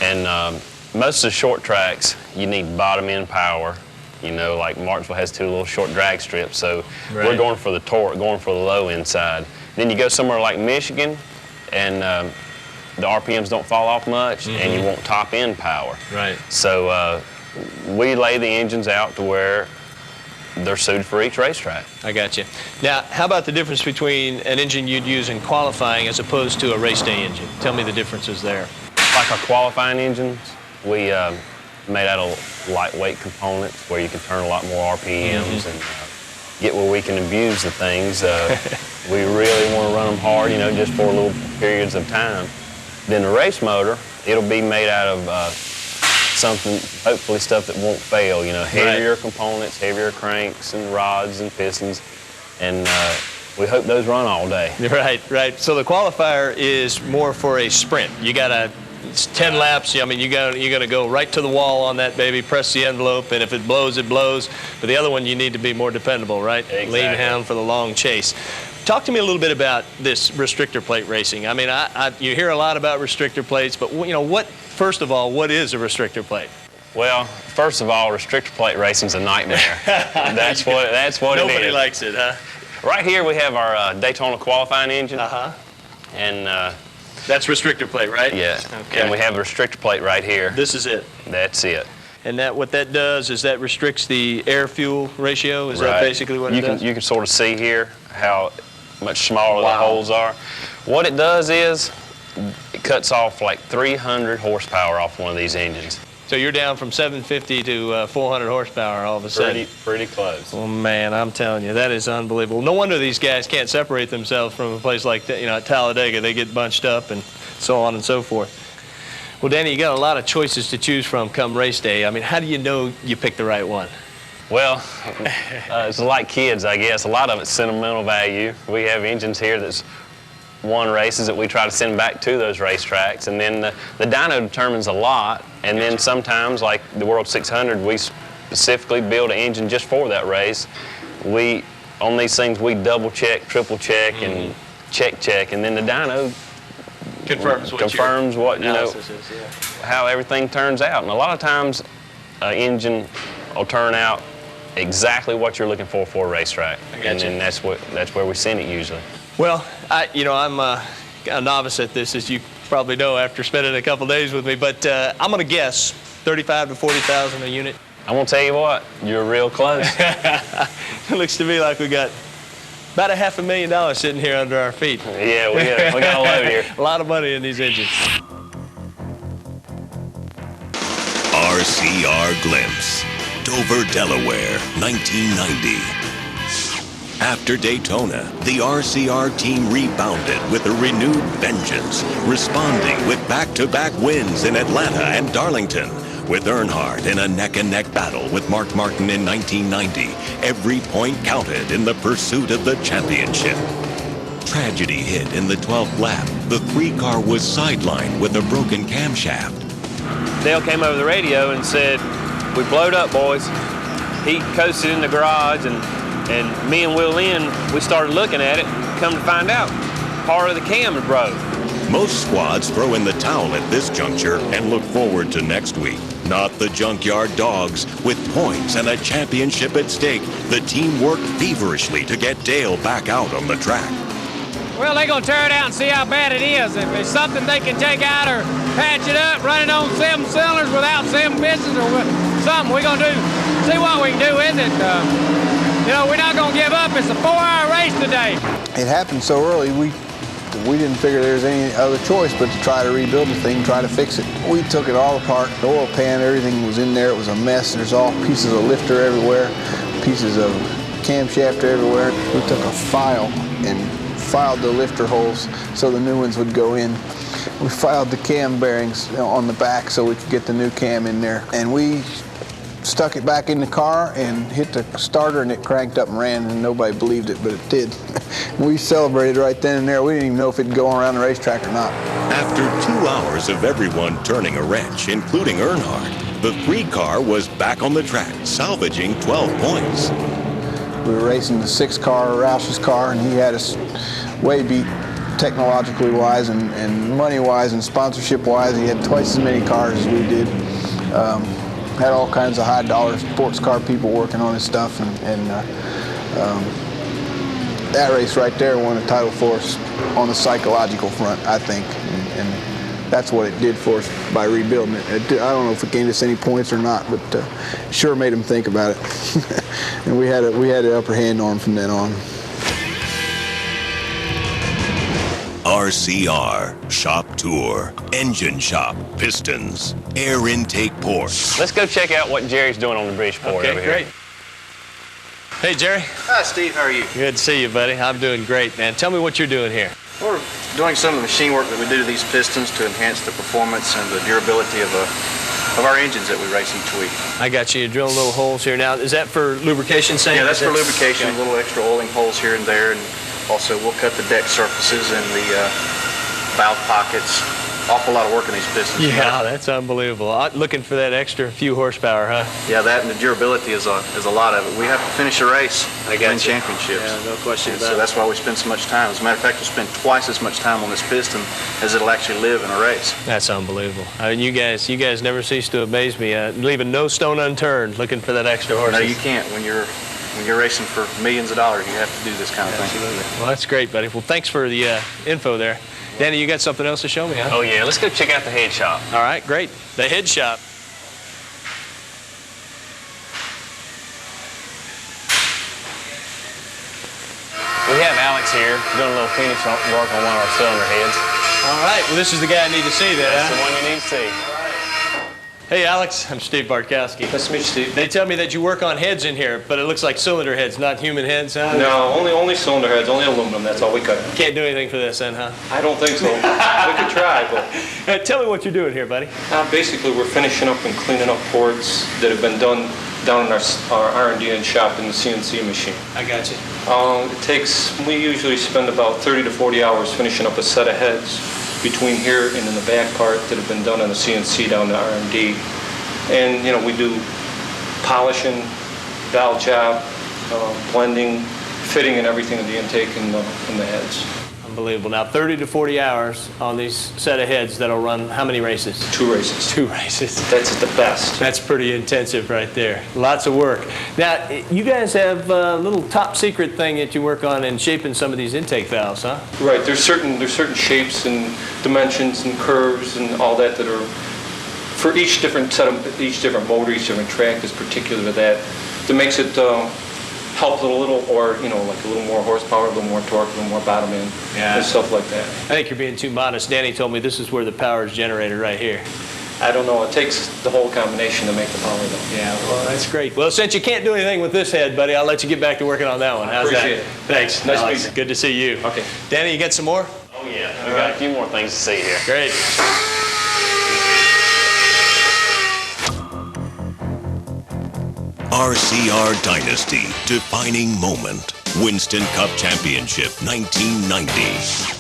And most of the short tracks, you need bottom end power. You know, like Martinsville has 2 little short drag strips, so we're Right. going for the torque, going for the low end side. Then you go somewhere like Michigan, and the RPMs don't fall off much, and you want top end power. Right. So we lay the engines out to where they're suited for each racetrack. I got you. Now, how about the difference between an engine you'd use in qualifying as opposed to a race day engine? Tell me the differences there. Like our qualifying engines, we made out of lightweight components where you can turn a lot more RPMs and get where we can abuse the things. We really want to run them hard, you know, just for little periods of time. Then the race motor, it'll be made out of something, hopefully stuff that won't fail, you know, heavier components, heavier cranks and rods and pistons, and we hope those run all day. Right, right. So the qualifier is more for a sprint. You got it's 10 laps. I mean, you're gonna go right to the wall on that baby, press the envelope, and if it blows, it blows. But the other one, you need to be more dependable, right? Exactly. Lean hound for the long chase. Talk to me a little bit about this restrictor plate racing. I mean, you hear a lot about restrictor plates, but you know, first of all, what is a restrictor plate? Well, first of all, restrictor plate racing's a nightmare. That's what it is. Nobody likes it, huh? Right here we have our Daytona qualifying engine. And that's restrictor plate, right? Yeah. Okay. And we have a restrictor plate right here. This is it. That's it. And what that does is that restricts the air-fuel ratio? Is that basically what it does? You can sort of see here how much smaller the holes are. What it does is it cuts off like 300 horsepower off one of these engines. So you're down from 750 to 400 horsepower all of a sudden. Pretty close. Well, man, I'm telling you, that is unbelievable. No wonder these guys can't separate themselves from a place like that, at Talladega. They get bunched up and so on and so forth. Well, Danny, you got a lot of choices to choose from come race day. I mean, how do you know you picked the right one? Well, it's like kids, I guess. A lot of it's sentimental value. We have engines here that's won races that we try to send back to those racetracks, and then the dyno determines a lot, and then sometimes, like the World 600, we specifically build an engine just for that race. On these things, we double check, triple check, and check, and then the dyno confirms what how everything turns out. And a lot of times, an engine will turn out exactly what you're looking for a racetrack, and then that's where we send it usually. Well, I'm a novice at this, as you probably know after spending a couple days with me, but I'm going to guess 35 to 40,000 a unit. I'm going to tell you what, you're real close. It looks to me like we got about $500,000 sitting here under our feet. Yeah, we got a load here. A lot of money in these engines. RCR Glimpse, Dover, Delaware, 1990. After Daytona, the RCR team rebounded with a renewed vengeance, responding with back-to-back wins in Atlanta and Darlington. With Earnhardt in a neck-and-neck battle with Mark Martin in 1990, every point counted in the pursuit of the championship. Tragedy hit in the 12th lap. The 3-car was sidelined with a broken camshaft. Dale came over the radio and said, "We blowed up, boys." He coasted in the garage, and me and Will Lynn, we started looking at it. Come to find out, part of the cam had broke. Most squads throw in the towel at this juncture and look forward to next week. Not the Junkyard Dogs. With points and a championship at stake, the team worked feverishly to get Dale back out on the track. Well, they're going to tear it out and see how bad it is. If it's something they can take out or patch it up, run it on 7 cylinders without 7 pistons or something, we're going to see what we can do with it. We're not going to give up. It's a 4-hour race today. It happened so early, we didn't figure there was any other choice but to try to rebuild the thing, try to fix it. We took it all apart, the oil pan, everything was in there. It was a mess. There's all pieces of lifter everywhere, pieces of camshaft everywhere. We took a file and filed the lifter holes so the new ones would go in. We filed the cam bearings on the back so we could get the new cam in there. And we stuck it back in the car and hit the starter, and it cranked up and ran, and nobody believed it, but it did. We celebrated right then and there. We didn't even know if it'd go around the racetrack or not. After 2 hours of everyone turning a wrench, including Earnhardt, the 3-car was back on the track, salvaging 12 points. We were racing the 6-car, Roush's car, and he had us way beat technologically wise and money wise and sponsorship wise. He had twice as many cars as we did. Had all kinds of high dollar sports car people working on his stuff, and that race right there won a title for us on the psychological front, I think, and that's what it did for us by rebuilding it. I don't know if it gained us any points or not, but it sure made them think about it. And we had an upper hand on them from then on. RCR, shop tour, engine shop, pistons, air intake ports. Let's go check out what Jerry's doing on the Bridgeport over here. Great. Hey, Jerry. Hi, Steve. How are you? Good to see you, buddy. I'm doing great, man. Tell me what you're doing here. We're doing some of the machine work that we do to these pistons to enhance the performance and the durability of our engines that we race each week. I got you. You're drilling little holes here. Now, is that for lubrication? Yeah, that's for lubrication, okay. Little extra oiling holes here and there, and also we'll cut the deck surfaces and the valve pockets. Awful lot of work in these pistons. Yeah, that's unbelievable. Looking for that extra few horsepower, huh? Yeah, that and the durability is a lot of it. We have to finish a race to win championships. Yeah, no question about it. So that's why we spend so much time. As a matter of fact, we'll spend twice as much time on this piston as it'll actually live in a race. That's unbelievable. I mean, you guys never cease to amaze me. Leaving no stone unturned looking for that extra horse. No, you can't. When you're racing for millions of dollars, you have to do this kind of thing. Absolutely. Well, that's great, buddy. Well, thanks for the info there. Danny, you got something else to show me, huh? Oh, yeah. Let's go check out the head shop. All right, great. The head shop. Well, have Alex here doing a little finish work on one of our cylinder heads. All right, well, this is the guy I need to see then, That's huh? the one you need to see. Hey, Alex, I'm Steve Bartkowski. Nice to meet you, Steve. They tell me that you work on heads in here, but it looks like cylinder heads, not human heads, huh? No, only cylinder heads, only aluminum, that's all we cut. Can't do anything for this then, huh? I don't think so. We could try, but... Tell me what you're doing here, buddy. Basically, we're finishing up and cleaning up ports that have been done down in our R&D and shop in the CNC machine. I got you. We usually spend about 30 to 40 hours finishing up a set of heads between here and in the back part that have been done on the CNC down to R&D. And, you know, we do polishing, valve job, blending, fitting and everything of the intake and the heads. Unbelievable. Now, 30 to 40 hours on these set of heads that'll run how many races? 2 races. 2 races. That's the best. That's pretty intensive right there. Lots of work. Now, you guys have a little top secret thing that you work on in shaping some of these intake valves, huh? Right. There's certain shapes and dimensions and curves and all that are for each different motor, each different track is particular to that makes it help a little, or like a little more horsepower, a little more torque, a little more bottom end, and stuff like that. I think you're being too modest. Danny told me this is where the power is generated right here. I don't know. It takes the whole combination to make the power, though. Yeah, well, that's great. Well, since you can't do anything with this head, buddy, I'll let you get back to working on that one. How's Appreciate that? it. Thanks. Nice Alex. to meet you. Good to see you. Okay. Danny, you got some more? Oh, yeah. We got a few more things to see here. Great. RCR Dynasty, defining moment. Winston Cup Championship 1990.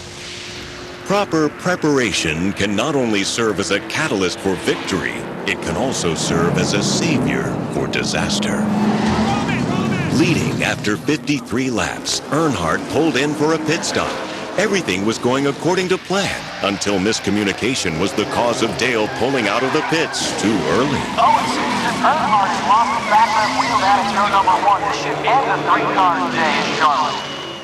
Proper preparation can not only serve as a catalyst for victory, it can also serve as a savior for disaster. Leading after 53 laps, Earnhardt pulled in for a pit stop. Everything was going according to plan until miscommunication was the cause of Dale pulling out of the pits too early. Oh, it seems that Earnhardt has lost the back left wheel. That is your number 1. This should end the 3-car day in Charlotte.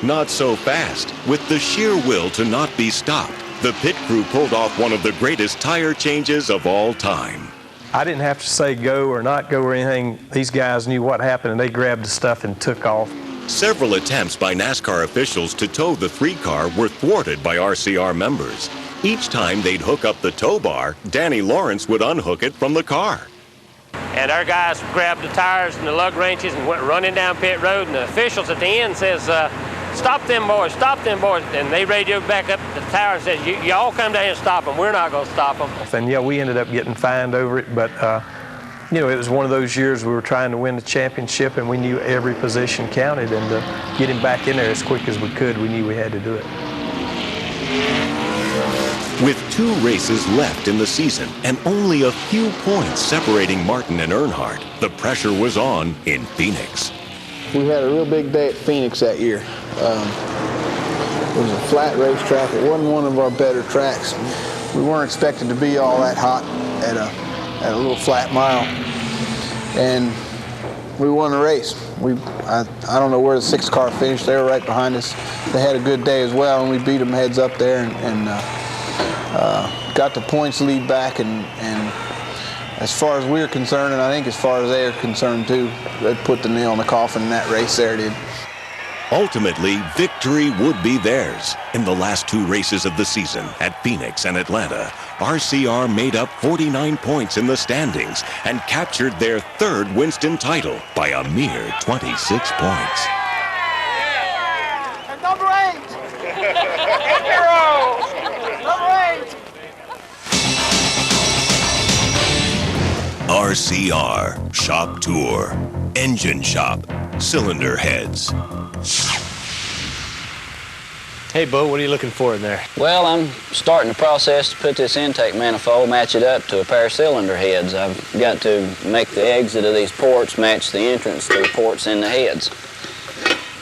Not so fast. With the sheer will to not be stopped, the pit crew pulled off one of the greatest tire changes of all time. I didn't have to say go or not go or anything. These guys knew what happened, and they grabbed the stuff and took off. Several attempts by NASCAR officials to tow the 3-car were thwarted by RCR members. Each time they'd hook up the tow bar, Danny Lawrence would unhook it from the car. And our guys grabbed the tires and the lug wrenches and went running down pit road, and the officials at the end says, stop them boys, stop them boys. And they radioed back up the tower and said, y'all come down here and stop them. We're not going to stop them. And yeah, we ended up getting fined over it, but it was one of those years we were trying to win the championship, and we knew every position counted, and to get him back in there as quick as we could, we knew we had to do it. With 2 races left in the season and only a few points separating Martin and Earnhardt, the pressure was on in Phoenix. We had a real big day at Phoenix that year. It was a flat racetrack. It wasn't one of our better tracks. We weren't expected to be all that hot at a little flat mile, and we won the race. I don't know where the 6-car finished. They were right behind us. They had a good day as well, and we beat them heads up there and got the points lead back. And as far as we're concerned, and I think as far as they are concerned too, they put the nail in the coffin in that race there, did. Ultimately, victory would be theirs. In the last 2 races of the season at Phoenix and Atlanta, RCR made up 49 points in the standings and captured their 3rd Winston title by a mere 26 points. And number 8. Hero. Number 8. RCR Shop Tour. Engine Shop. Cylinder heads. Hey, Bo, what are you looking for in there? Well, I'm starting the process to put this intake manifold, match it up to a pair of cylinder heads. I've got to make the exit of these ports match the entrance to the ports in the heads.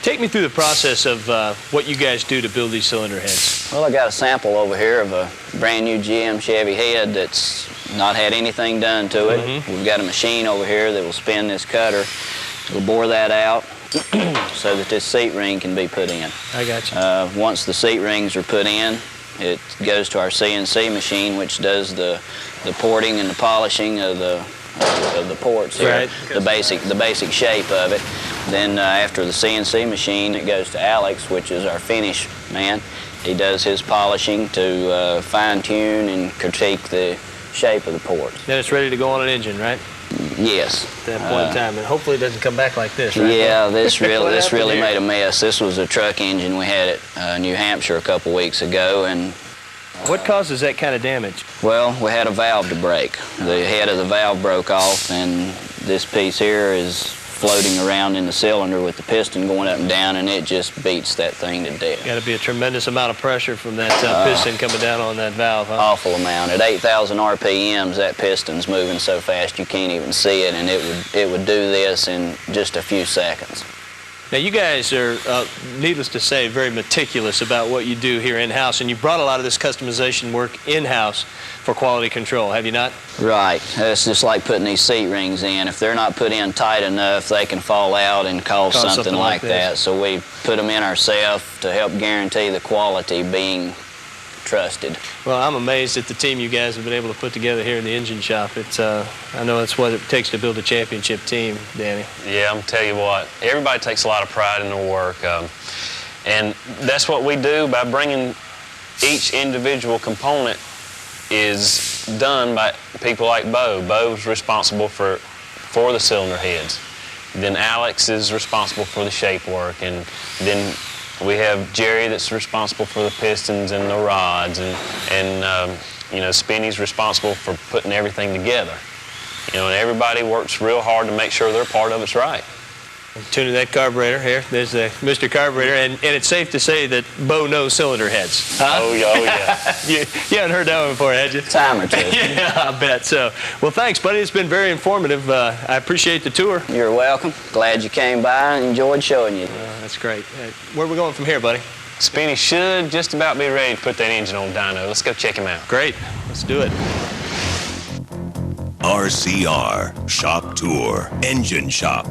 Take me through the process of what you guys do to build these cylinder heads. Well, I got a sample over here of a brand new GM Chevy head that's not had anything done to it. We've got a machine over here that will spin this cutter. We'll bore that out so that this seat ring can be put in. I got you. Once the seat rings are put in, it goes to our CNC machine, which does the porting and the polishing of the ports here, right. the basic shape of it. Then after the CNC machine, it goes to Alex, which is our finish man. He does his polishing to fine-tune and critique the shape of the ports. Then it's ready to go on an engine, right? Yes. At that point in time, and hopefully it doesn't come back like this, right? Yeah, this really here? made a mess. This was a truck engine we had at New Hampshire a couple weeks ago, and what causes that kind of damage? well, we had a valve to break. The head of the valve broke off, and this piece here is floating around in the cylinder with the piston going up and down, and it just beats that thing to death. Got to be a tremendous amount of pressure from that piston coming down on that valve, huh? Awful amount. At 8,000 RPMs, that piston's moving so fast you can't even see it, and it would do this in just a few seconds. Now, you guys are, needless to say, very meticulous about what you do here in-house, and you brought a lot of this customization work in-house for quality control, have you not? Right. It's just like putting these seat rings in. If they're not put in tight enough, they can fall out and cause something like that. So we put them in ourselves to help guarantee the quality being trusted. Well, I'm amazed at the team you guys have been able to put together here in the engine shop. It's, I know that's what it takes to build a championship team, Danny. Yeah, I'm tell you what, everybody takes a lot of pride in their work, and that's what we do by bringing each individual component is done by people like Bo. Bo's responsible for the cylinder heads. Then Alex is responsible for the shape work, and then we have Jerry that's responsible for the pistons and the rods, and you know, Spinny's responsible for putting everything together. You know, and everybody works real hard to make sure their part of it's right. Tuning that carburetor here. There's the Mr. Carburetor, and it's safe to say that Bo knows cylinder heads. Huh? Oh yeah. you haven't heard that one before, had you? Time or two. Yeah, I bet so. Well, thanks, buddy. It's been very informative. I appreciate the tour. You're welcome. Glad you came by and enjoyed showing you. That's great. Where are we going from here, buddy? Spinny should just about be ready to put that engine on dyno. Let's go check him out. Great. Let's do it. RCR, Shop Tour, Engine Shop.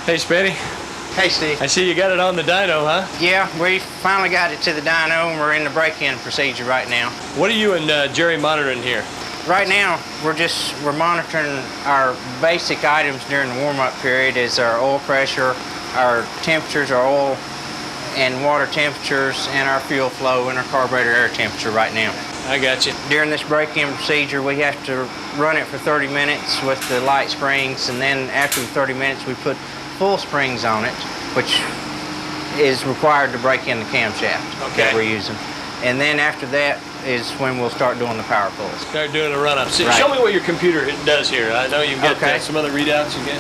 Hey, Spinny. Hey, Steve. I see you got it on the dyno, huh? Yeah, we finally got it to the dyno, and we're in the break-in procedure right now. What are you and Jerry monitoring here? Right now, we're monitoring our basic items during the warm-up period is our oil pressure, our temperatures, our oil and water temperatures, and our fuel flow and our carburetor air temperature right now. I got you. During this break-in procedure, we have to run it for 30 minutes with the light springs, and then after the 30 minutes, we put full springs on it, which is required to break in the camshaft that we're using. And then after that is when we'll start doing the power pulls. Start doing a run-up. So Right. Show me what your computer does here. I know you've got Okay. some other readouts you get.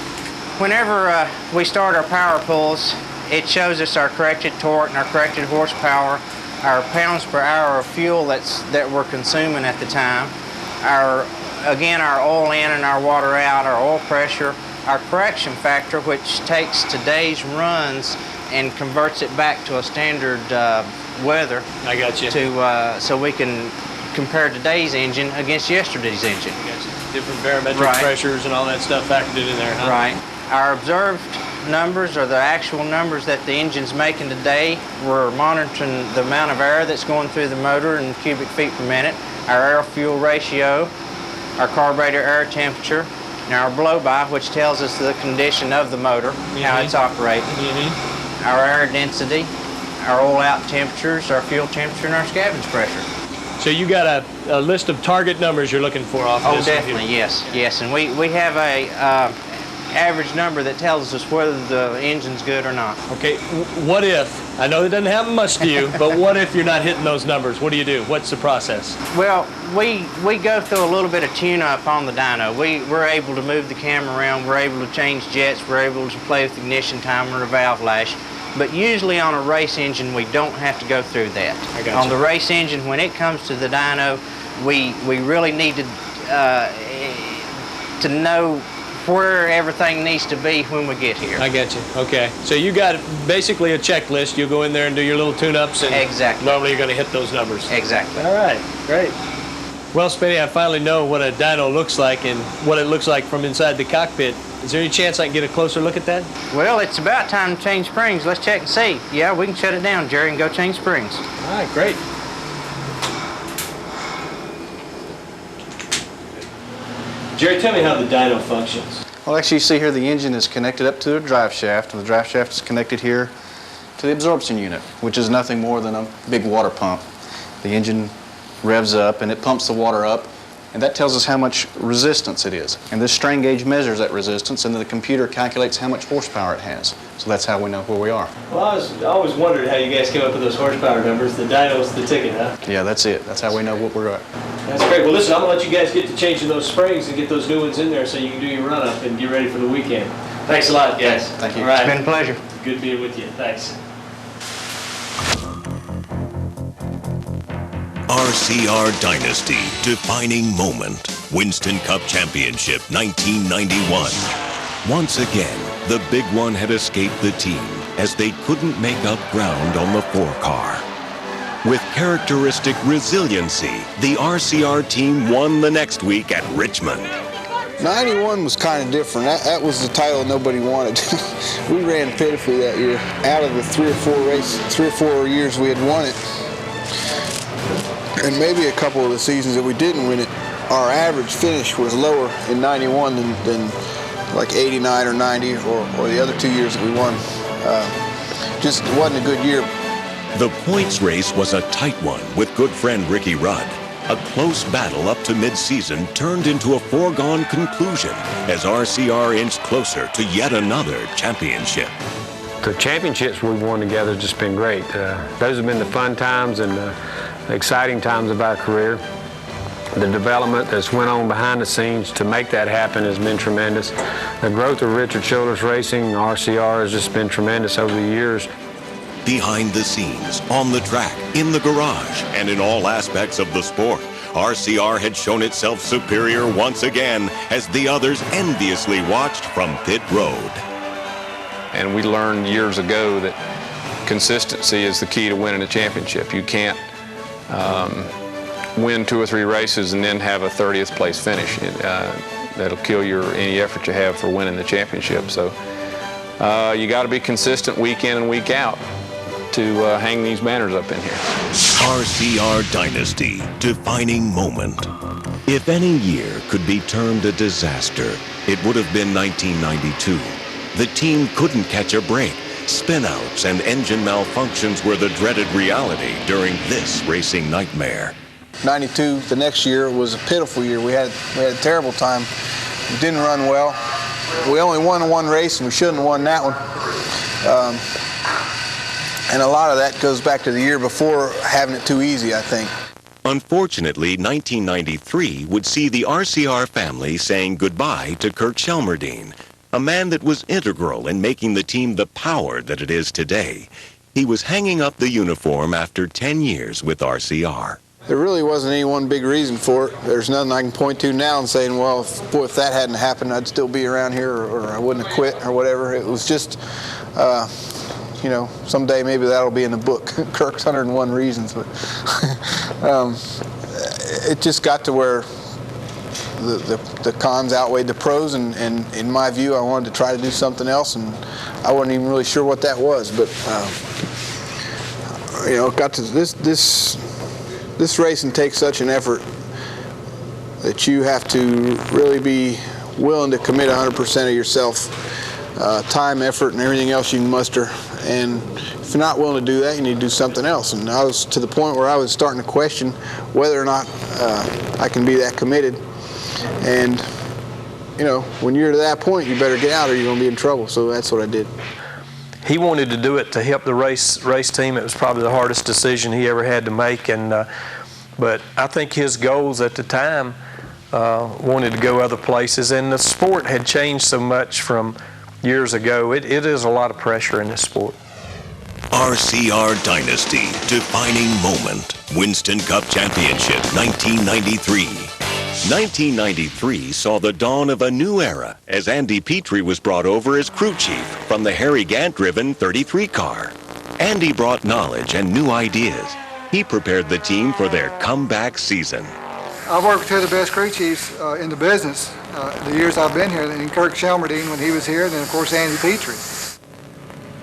Whenever we start our power pulls, it shows us our corrected torque and our corrected horsepower, our pounds per hour of fuel that we're consuming at the time, our oil in and our water out, our oil pressure, our correction factor, which takes today's runs and converts it back to a standard weather. I got you. So we can compare today's engine against yesterday's engine. Different barometric Right. pressures and all that stuff factored in there, huh? Right. Our observed numbers are the actual numbers that the engine's making today. We're monitoring the amount of air that's going through the motor in cubic feet per minute, our air-fuel ratio, our carburetor air temperature, and our blow-by, which tells us the condition of the motor, how it's operating, our air density, our oil-out temperatures, our fuel temperature, and our scavenge pressure. So you got a list of target numbers you're looking for off this? Oh, definitely, yes. And we have a average number that tells us whether the engine's good or not. Okay, what if, I know it doesn't happen much to you, but what if you're not hitting those numbers? What do you do? What's the process? Well, we go through a little bit of tune-up on the dyno. We're able to move the camera around, we're able to change jets, we're able to play with ignition timer or valve lash. But usually on a race engine, we don't have to go through that. I got On you. the race engine, when it comes to the dyno, we really need to know where everything needs to be when we get here. I get you. Okay. So you got basically a checklist. You'll go in there and do your little tune-ups, and Exactly. normally you're going to hit those numbers. Exactly. All right. Great. Well, Spinny, I finally know what a dyno looks like and what it looks like from inside the cockpit. Is there any chance I can get a closer look at that? Well, it's about time to change springs. Let's check and see. Yeah, we can shut it down, Jerry, and go change springs. All right, great. Jerry, tell me how the dyno functions. Well, actually, you see here the engine is connected up to the drive shaft, and the drive shaft is connected here to the absorption unit, which is nothing more than a big water pump. The engine revs up and it pumps the water up, and that tells us how much resistance it is. And this strain gauge measures that resistance, and then the computer calculates how much horsepower it has. So that's how we know where we are. Well, I always wondered how you guys came up with those horsepower numbers. The dyno's the ticket, huh? Yeah, that's it. That's how we know what we're at. That's great. Well, listen, I'm going to let you guys get to changing those springs and get those new ones in there so you can do your run-up and get ready for the weekend. Thanks a lot, guys. Thank you. All right. It's been a pleasure. Good being with you. Thanks. RCR Dynasty, defining moment. Winston Cup Championship, 1991. Once again, the big one had escaped the team as they couldn't make up ground on the 4-car. With characteristic resiliency, the RCR team won the next week at Richmond. 91 was kind of different. That was the title nobody wanted. We ran pitifully that year. Out of the 3 or 4 years we had won it, and maybe a couple of the seasons that we didn't win it, our average finish was lower in 91 than like 89 or 90 or the other 2 years that we won. Just wasn't a good year. The points race was a tight one with good friend Ricky Rudd. A close battle up to mid-season turned into a foregone conclusion as RCR inched closer to yet another championship. The championships we've won together have just been great. Those have been the fun times and the exciting times of our career. The development that's went on behind the scenes to make that happen has been tremendous. The growth of Richard Childress Racing, RCR, has just been tremendous over the years. Behind the scenes, on the track, in the garage, and in all aspects of the sport, RCR had shown itself superior once again as the others enviously watched from pit road. And we learned years ago that consistency is the key to winning a championship. You can't win 2 or 3 races and then have a 30th place finish. That'll kill any effort you have for winning the championship. So you got to be consistent week in and week out to hang these banners up in here. RCR Dynasty, defining moment. If any year could be termed a disaster, it would have been 1992. The team couldn't catch a break. Spinouts and engine malfunctions were the dreaded reality during this racing nightmare. 92, the next year, was a pitiful year. We had a terrible time. We didn't run well. We only won 1 race, and we shouldn't have won that one. And a lot of that goes back to the year before having it too easy, I think. Unfortunately, 1993 would see the RCR family saying goodbye to Kirk Shelmerdine, a man that was integral in making the team the power that it is today. He was hanging up the uniform after 10 years with RCR. There really wasn't any one big reason for it. There's nothing I can point to now and saying, well, if that hadn't happened, I'd still be around here, or I wouldn't have quit, or whatever. It was just, someday maybe that'll be in the book, Kirk's 101 Reasons. But it just got to where the cons outweighed the pros, and in my view, I wanted to try to do something else, and I wasn't even really sure what that was. But it got to this racing takes such an effort that you have to really be willing to commit 100% of yourself, time, effort, and everything else you can muster. And if you're not willing to do that, you need to do something else. And I was to the point where I was starting to question whether or not I can be that committed. And, when you're to that point, you better get out or you're going to be in trouble. So that's what I did. He wanted to do it to help the race team. It was probably the hardest decision he ever had to make. But I think his goals at the time wanted to go other places. And the sport had changed so much from years ago. It is a lot of pressure in this sport. RCR Dynasty, defining moment. Winston Cup Championship, 1993. 1993 saw the dawn of a new era as Andy Petrie was brought over as crew chief from the Harry Gant-driven 33 car. Andy brought knowledge and new ideas. He prepared the team for their comeback season. I've worked with two of the best crew chiefs in the business the years I've been here, and Kirk Shelmerdine when he was here, and then of course Andy Petrie.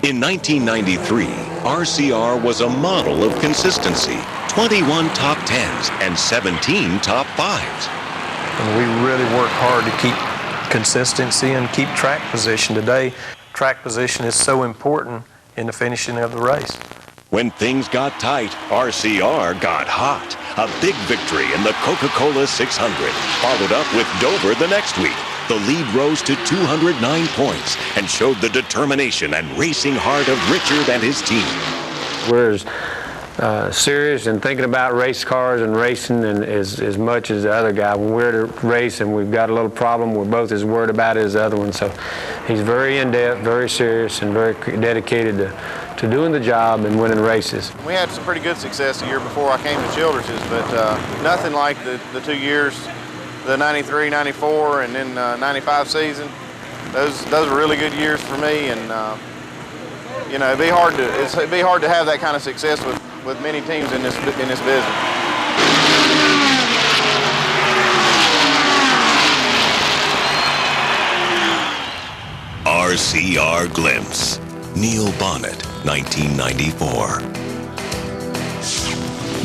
In 1993, RCR was a model of consistency. 21 top 10s and 17 top 5s. And we really work hard to keep consistency and keep track position. Today, track position is so important in the finishing of the race. When things got tight, RCR got hot. A big victory in the Coca-Cola 600, followed up with Dover the next week. The lead rose to 209 points and showed the determination and racing heart of Richard and his team. We're as serious and thinking about race cars and racing and as much as the other guy. When we're at a race and we've got a little problem, we're both as worried about it as the other one. So he's very in-depth, very serious, and very dedicated to doing the job and winning races. We had some pretty good success the year before I came to Childress's, but nothing like the 2 years, the 93, 94, and then 95 season. Those were really good years for me, and you know, it'd be hard to have that kind of success with many teams in this business. RCR Glimpse. Neil Bonnet, 1994.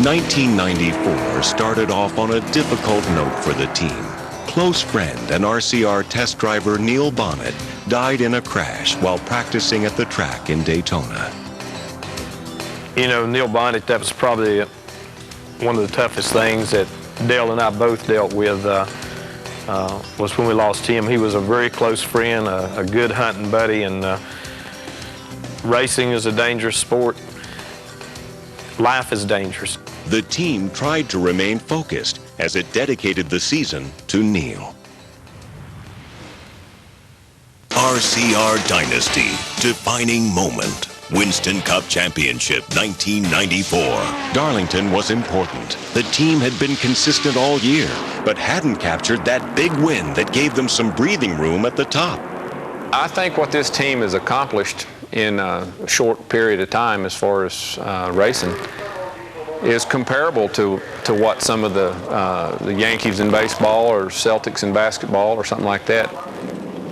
1994 started off on a difficult note for the team. Close friend and RCR test driver Neil Bonnet died in a crash while practicing at the track in Daytona. You know, Neil Bonnet, that was probably one of the toughest things that Dale and I both dealt with was when we lost him. He was a very close friend, a good hunting buddy, and racing is a dangerous sport. Life is dangerous. The team tried to remain focused as it dedicated the season to Neil. RCR Dynasty, defining moment. Winston Cup Championship, 1994. Darlington was important. The team had been consistent all year, but hadn't captured that big win that gave them some breathing room at the top. I think what this team has accomplished in a short period of time as far as racing is comparable to what some of the Yankees in baseball or Celtics in basketball or something like that.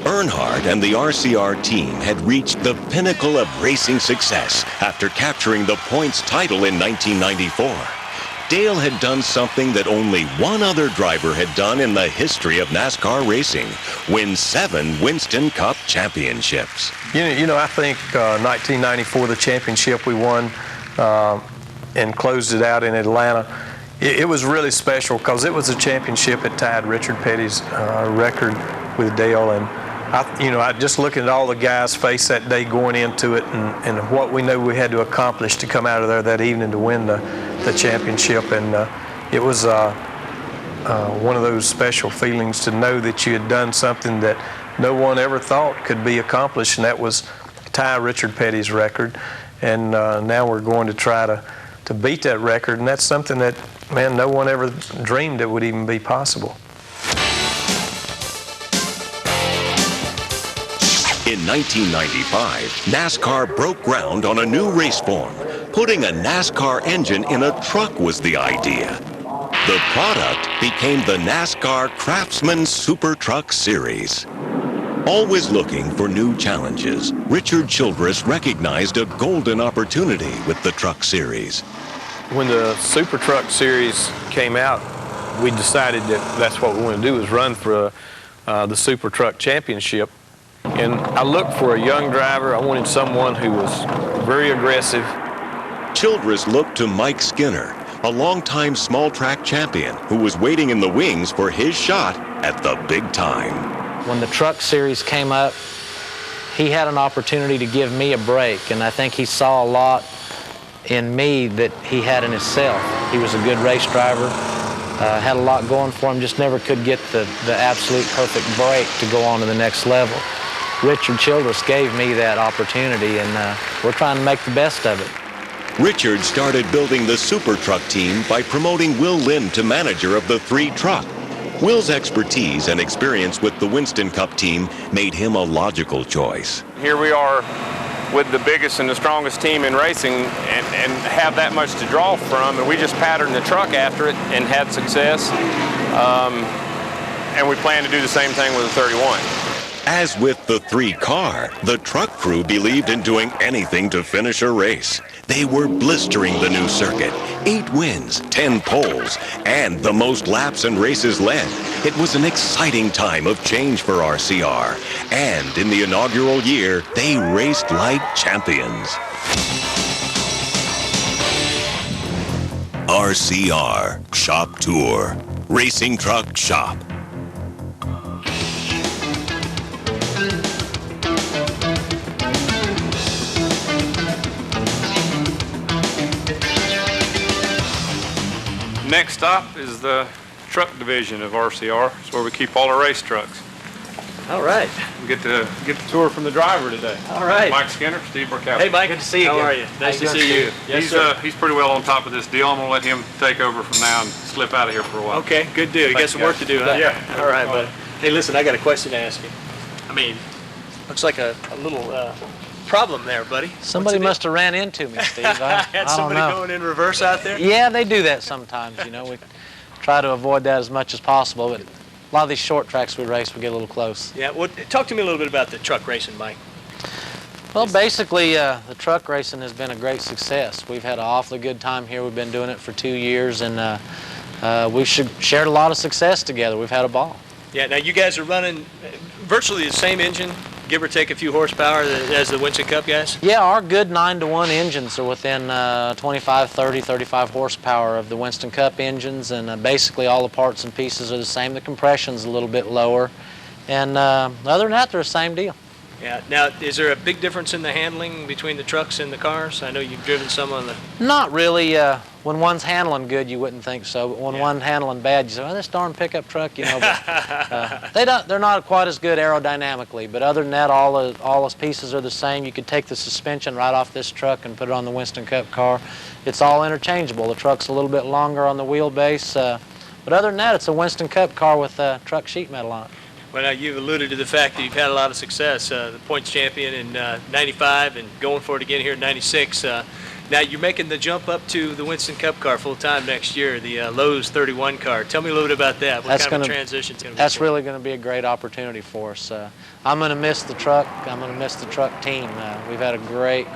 Earnhardt and the RCR team had reached the pinnacle of racing success after capturing the points title in 1994. Dale had done something that only one other driver had done in the history of NASCAR racing, win 7 Winston Cup championships. You know, I think 1994, the championship we won and closed it out in Atlanta, it was really special because it was a championship that tied Richard Petty's record with Dale. And I just looking at all the guys' face that day going into it and what we knew we had to accomplish to come out of there that evening to win the championship. And it was one of those special feelings to know that you had done something that no one ever thought could be accomplished, and that was tie Richard Petty's record. And now we're going to try to beat that record, and that's something that, man, no one ever dreamed it would even be possible. In 1995, NASCAR broke ground on a new race form. Putting a NASCAR engine in a truck was the idea. The product became the NASCAR Craftsman Super Truck Series. Always looking for new challenges, Richard Childress recognized a golden opportunity with the Truck Series. When the Super Truck Series came out, we decided that that's what we want to do, is run for the Super Truck Championship. And I looked for a young driver. I wanted someone who was very aggressive. Childress looked to Mike Skinner, a longtime small track champion who was waiting in the wings for his shot at the big time. When the Truck Series came up, he had an opportunity to give me a break, and I think he saw a lot in me that he had in himself. He was a good race driver, had a lot going for him, just never could get the absolute perfect break to go on to the next level. Richard Childress gave me that opportunity, and we're trying to make the best of it. Richard started building the Super Truck team by promoting Will Lind to manager of the 3 truck. Will's expertise and experience with the Winston Cup team made him a logical choice. Here we are with the biggest and the strongest team in racing and have that much to draw from, and we just patterned the truck after it and had success. And we plan to do the same thing with the 31. As with the 3 car, the truck crew believed in doing anything to finish a race. They were blistering the new circuit. 8 wins, 10 poles, and the most laps and races led. It was an exciting time of change for RCR. And in the inaugural year, they raced like champions. RCR Shop Tour. Racing Truck Shop. Next stop is the truck division of RCR. It's where we keep all our race trucks. All right. We get the tour from the driver today. All right. Mike Skinner, Steve Burkowski. Hey, Mike. Good to see you How again. are you? Nice to see you. Yes, sir. He's pretty well on top of this deal. I'm going to let him take over from now and slip out of here for a while. Okay, good deal. You got some work to do, huh? Yeah. All right, bud. Hey, listen, I got a question to ask you. I mean, looks like a little problem there, buddy. Somebody must have ran into me, Steve. I Had don't somebody know. going in reverse out there? Yeah, they do that sometimes, you know. We try to avoid that as much as possible, but a lot of these short tracks we race, we get a little close. Yeah, well, talk to me a little bit about the truck racing, Mike. Well, basically, the truck racing has been a great success. We've had an awfully good time here. We've been doing it for 2 years, and we've shared a lot of success together. We've had a ball. Yeah, now you guys are running virtually the same engine, give or take a few horsepower as the Winston Cup guys? Yeah, our good 9-to-1 engines are within 25, 30, 35 horsepower of the Winston Cup engines, and basically all the parts and pieces are the same. The compression's a little bit lower, and other than that, they're the same deal. Yeah. Now, is there a big difference in the handling between the trucks and the cars? I know you've driven some on the... Not really. When one's handling good, you wouldn't think so, but when one's handling bad, you say, "Oh, this darn pickup truck," you know. But, they're not quite as good aerodynamically, but other than that, all those pieces are the same. You could take the suspension right off this truck and put it on the Winston Cup car. It's all interchangeable. The truck's a little bit longer on the wheelbase, but other than that, it's a Winston Cup car with truck sheet metal on it. Well, now you've alluded to the fact that you've had a lot of success. The points champion in '95 and going for it again here in '96. Now you're making the jump up to the Winston Cup car full time next year, the Lowe's 31 car. Tell me a little bit about that. What kind of a transition it's going to be? That's really going to be a great opportunity for us. I'm going to miss the truck. I'm going to miss the truck team. We've had a great,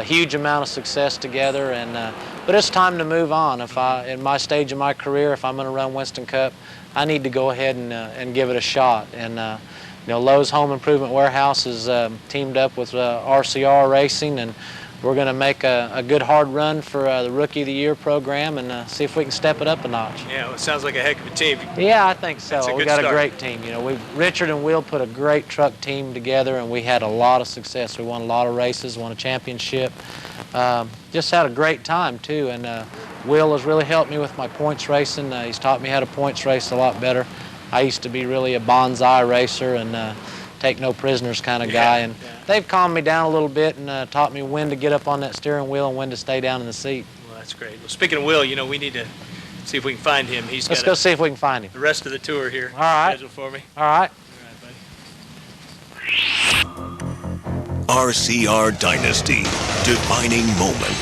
huge amount of success together, and but it's time to move on. In my stage of my career, if I'm going to run Winston Cup, I need to go ahead and give it a shot. And you know, Lowe's Home Improvement Warehouse is teamed up with RCR Racing, and we're going to make a good hard run for the Rookie of the Year program and see if we can step it up a notch. Yeah, well, it sounds like a heck of a team. Yeah, I think so. We got start. a great team. You know, Richard and Will put a great truck team together, and we had a lot of success. We won a lot of races, won a championship. Just had a great time too, and Will has really helped me with my points racing. He's taught me how to points race a lot better. I used to be really a bonsai racer and take no prisoners kind of guy, and they've calmed me down a little bit and taught me when to get up on that steering wheel and when to stay down in the seat. Well, that's great. Well, speaking of Will, you know, we need to see if we can find him. Let's go see if we can find him. The rest of the tour here. All right. Scheduled for me. All right. RCR Dynasty, defining moment.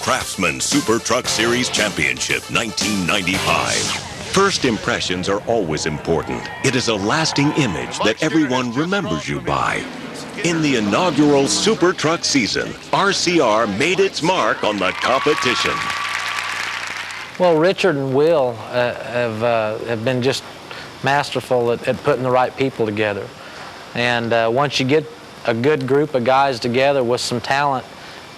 Craftsman Super Truck Series Championship 1995. First impressions are always important. It is a lasting image that everyone remembers you by. In the inaugural Super Truck season, RCR made its mark on the competition. Well, Richard and Will have been just masterful at putting the right people together. And once you get a good group of guys together with some talent,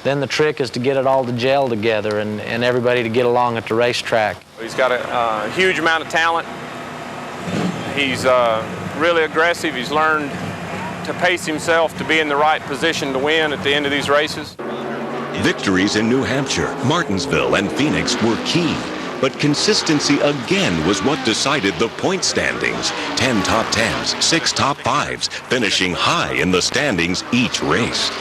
then the trick is to get it all to gel together and everybody to get along at the racetrack. He's got a huge amount of talent. He's really aggressive. He's learned to pace himself to be in the right position to win at the end of these races. Victories in New Hampshire, Martinsville, and Phoenix were key, but consistency again was what decided the point standings. 10 top 10s, 6 top 5s, finishing high in the standings each race.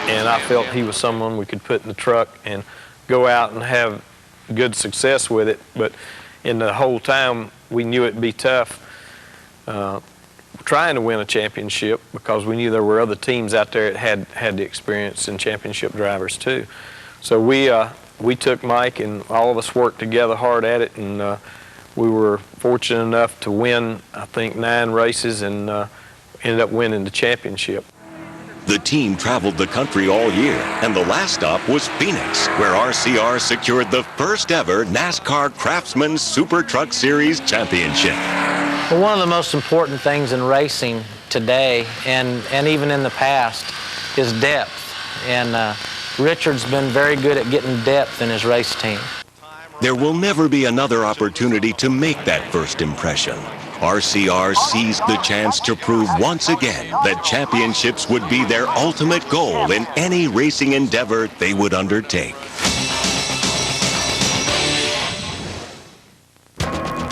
And I felt he was someone we could put in the truck and go out and have good success with it. But in the whole time, we knew it'd be tough trying to win a championship because we knew there were other teams out there that had the experience in championship drivers too. So we took Mike and all of us worked together hard at it, and we were fortunate enough to win, I think, 9 races and ended up winning the championship. The team traveled the country all year, and the last stop was Phoenix, where RCR secured the first ever NASCAR Craftsman Super Truck Series Championship. Well, one of the most important things in racing today and even in the past is depth. And Richard's been very good at getting depth in his race team. There will never be another opportunity to make that first impression. RCR seized the chance to prove once again that championships would be their ultimate goal in any racing endeavor they would undertake.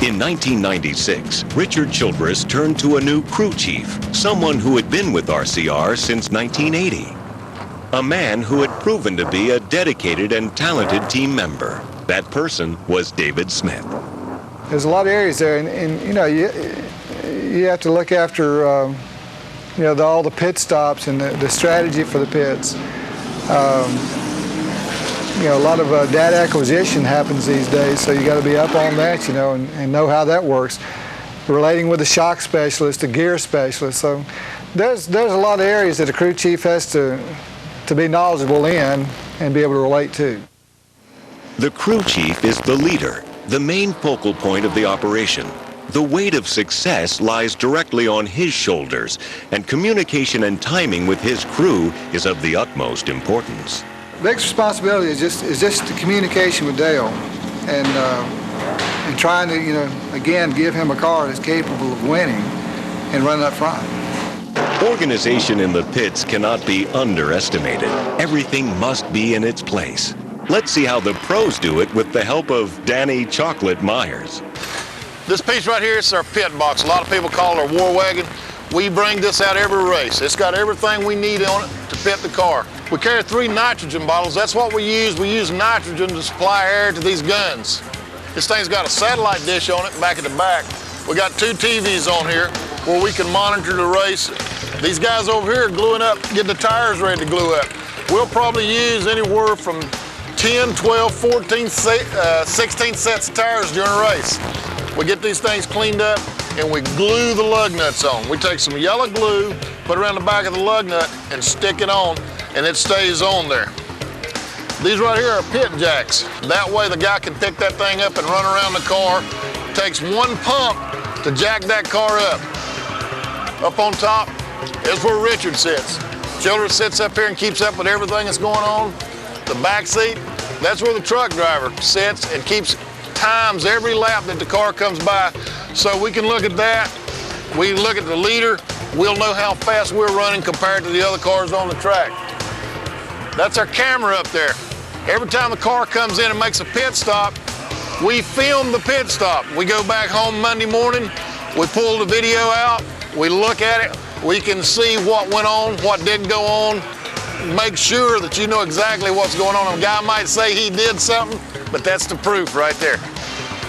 In 1996, Richard Childress turned to a new crew chief, someone who had been with RCR since 1980. A man who had proven to be a dedicated and talented team member. That person was David Smith. There's a lot of areas there, and you know, you have to look after, you know, all the pit stops and the strategy for the pits. You know, a lot of data acquisition happens these days, so you got to be up on that, you know, and know how that works. Relating with the shock specialist, the gear specialist. So there's a lot of areas that a crew chief has to be knowledgeable in and be able to relate to. The crew chief is the leader, the main focal point of the operation. The weight of success lies directly on his shoulders, and communication and timing with his crew is of the utmost importance. Biggest responsibility is just the communication with Dale, and trying to, you know, again, give him a car that's capable of winning and running up front. Organization in the pits cannot be underestimated. Everything must be in its place. Let's see how the pros do it with the help of Danny Chocolate Myers. This piece right here is our pit box. A lot of people call it our war wagon. We bring this out every race. It's got everything we need on it to pit the car. We carry 3 nitrogen bottles. That's what we use. We use nitrogen to supply air to these guns. This thing's got a satellite dish on it back at the back. We got 2 TVs on here where we can monitor the race. These guys over here are gluing up, getting the tires ready to glue up. We'll probably use anywhere from 10, 12, 14, 16 sets of tires during a race. We get these things cleaned up and we glue the lug nuts on. We take some yellow glue, put it around the back of the lug nut and stick it on, and it stays on there. These right here are pit jacks. That way the guy can pick that thing up and run around the car. It takes 1 pump to jack that car up. Up on top is where Richard sits. Childress sits up here and keeps up with everything that's going on. The back seat, that's where the truck driver sits and keeps times every lap that the car comes by. So we can look at that. We look at the leader. We'll know how fast we're running compared to the other cars on the track. That's our camera up there. Every time the car comes in and makes a pit stop, we film the pit stop. We go back home Monday morning, we pull the video out, we look at it, we can see what went on, what didn't go on, make sure that you know exactly what's going on. A guy might say he did something, but that's the proof right there.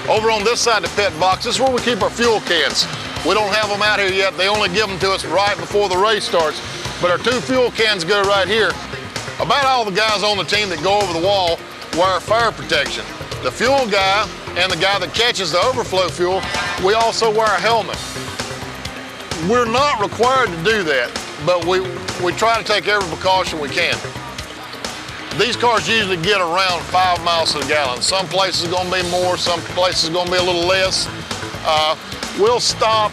Over on this side of the pit box, this is where we keep our fuel cans. We don't have them out here yet. They only give them to us right before the race starts. But our 2 fuel cans go right here. About all the guys on the team that go over the wall wear fire protection. The fuel guy and the guy that catches the overflow fuel, we also wear a helmet. We're not required to do that, but we try to take every precaution we can. These cars usually get around 5 miles to the gallon. Some places are going to be more, some places are going to be a little less. We'll stop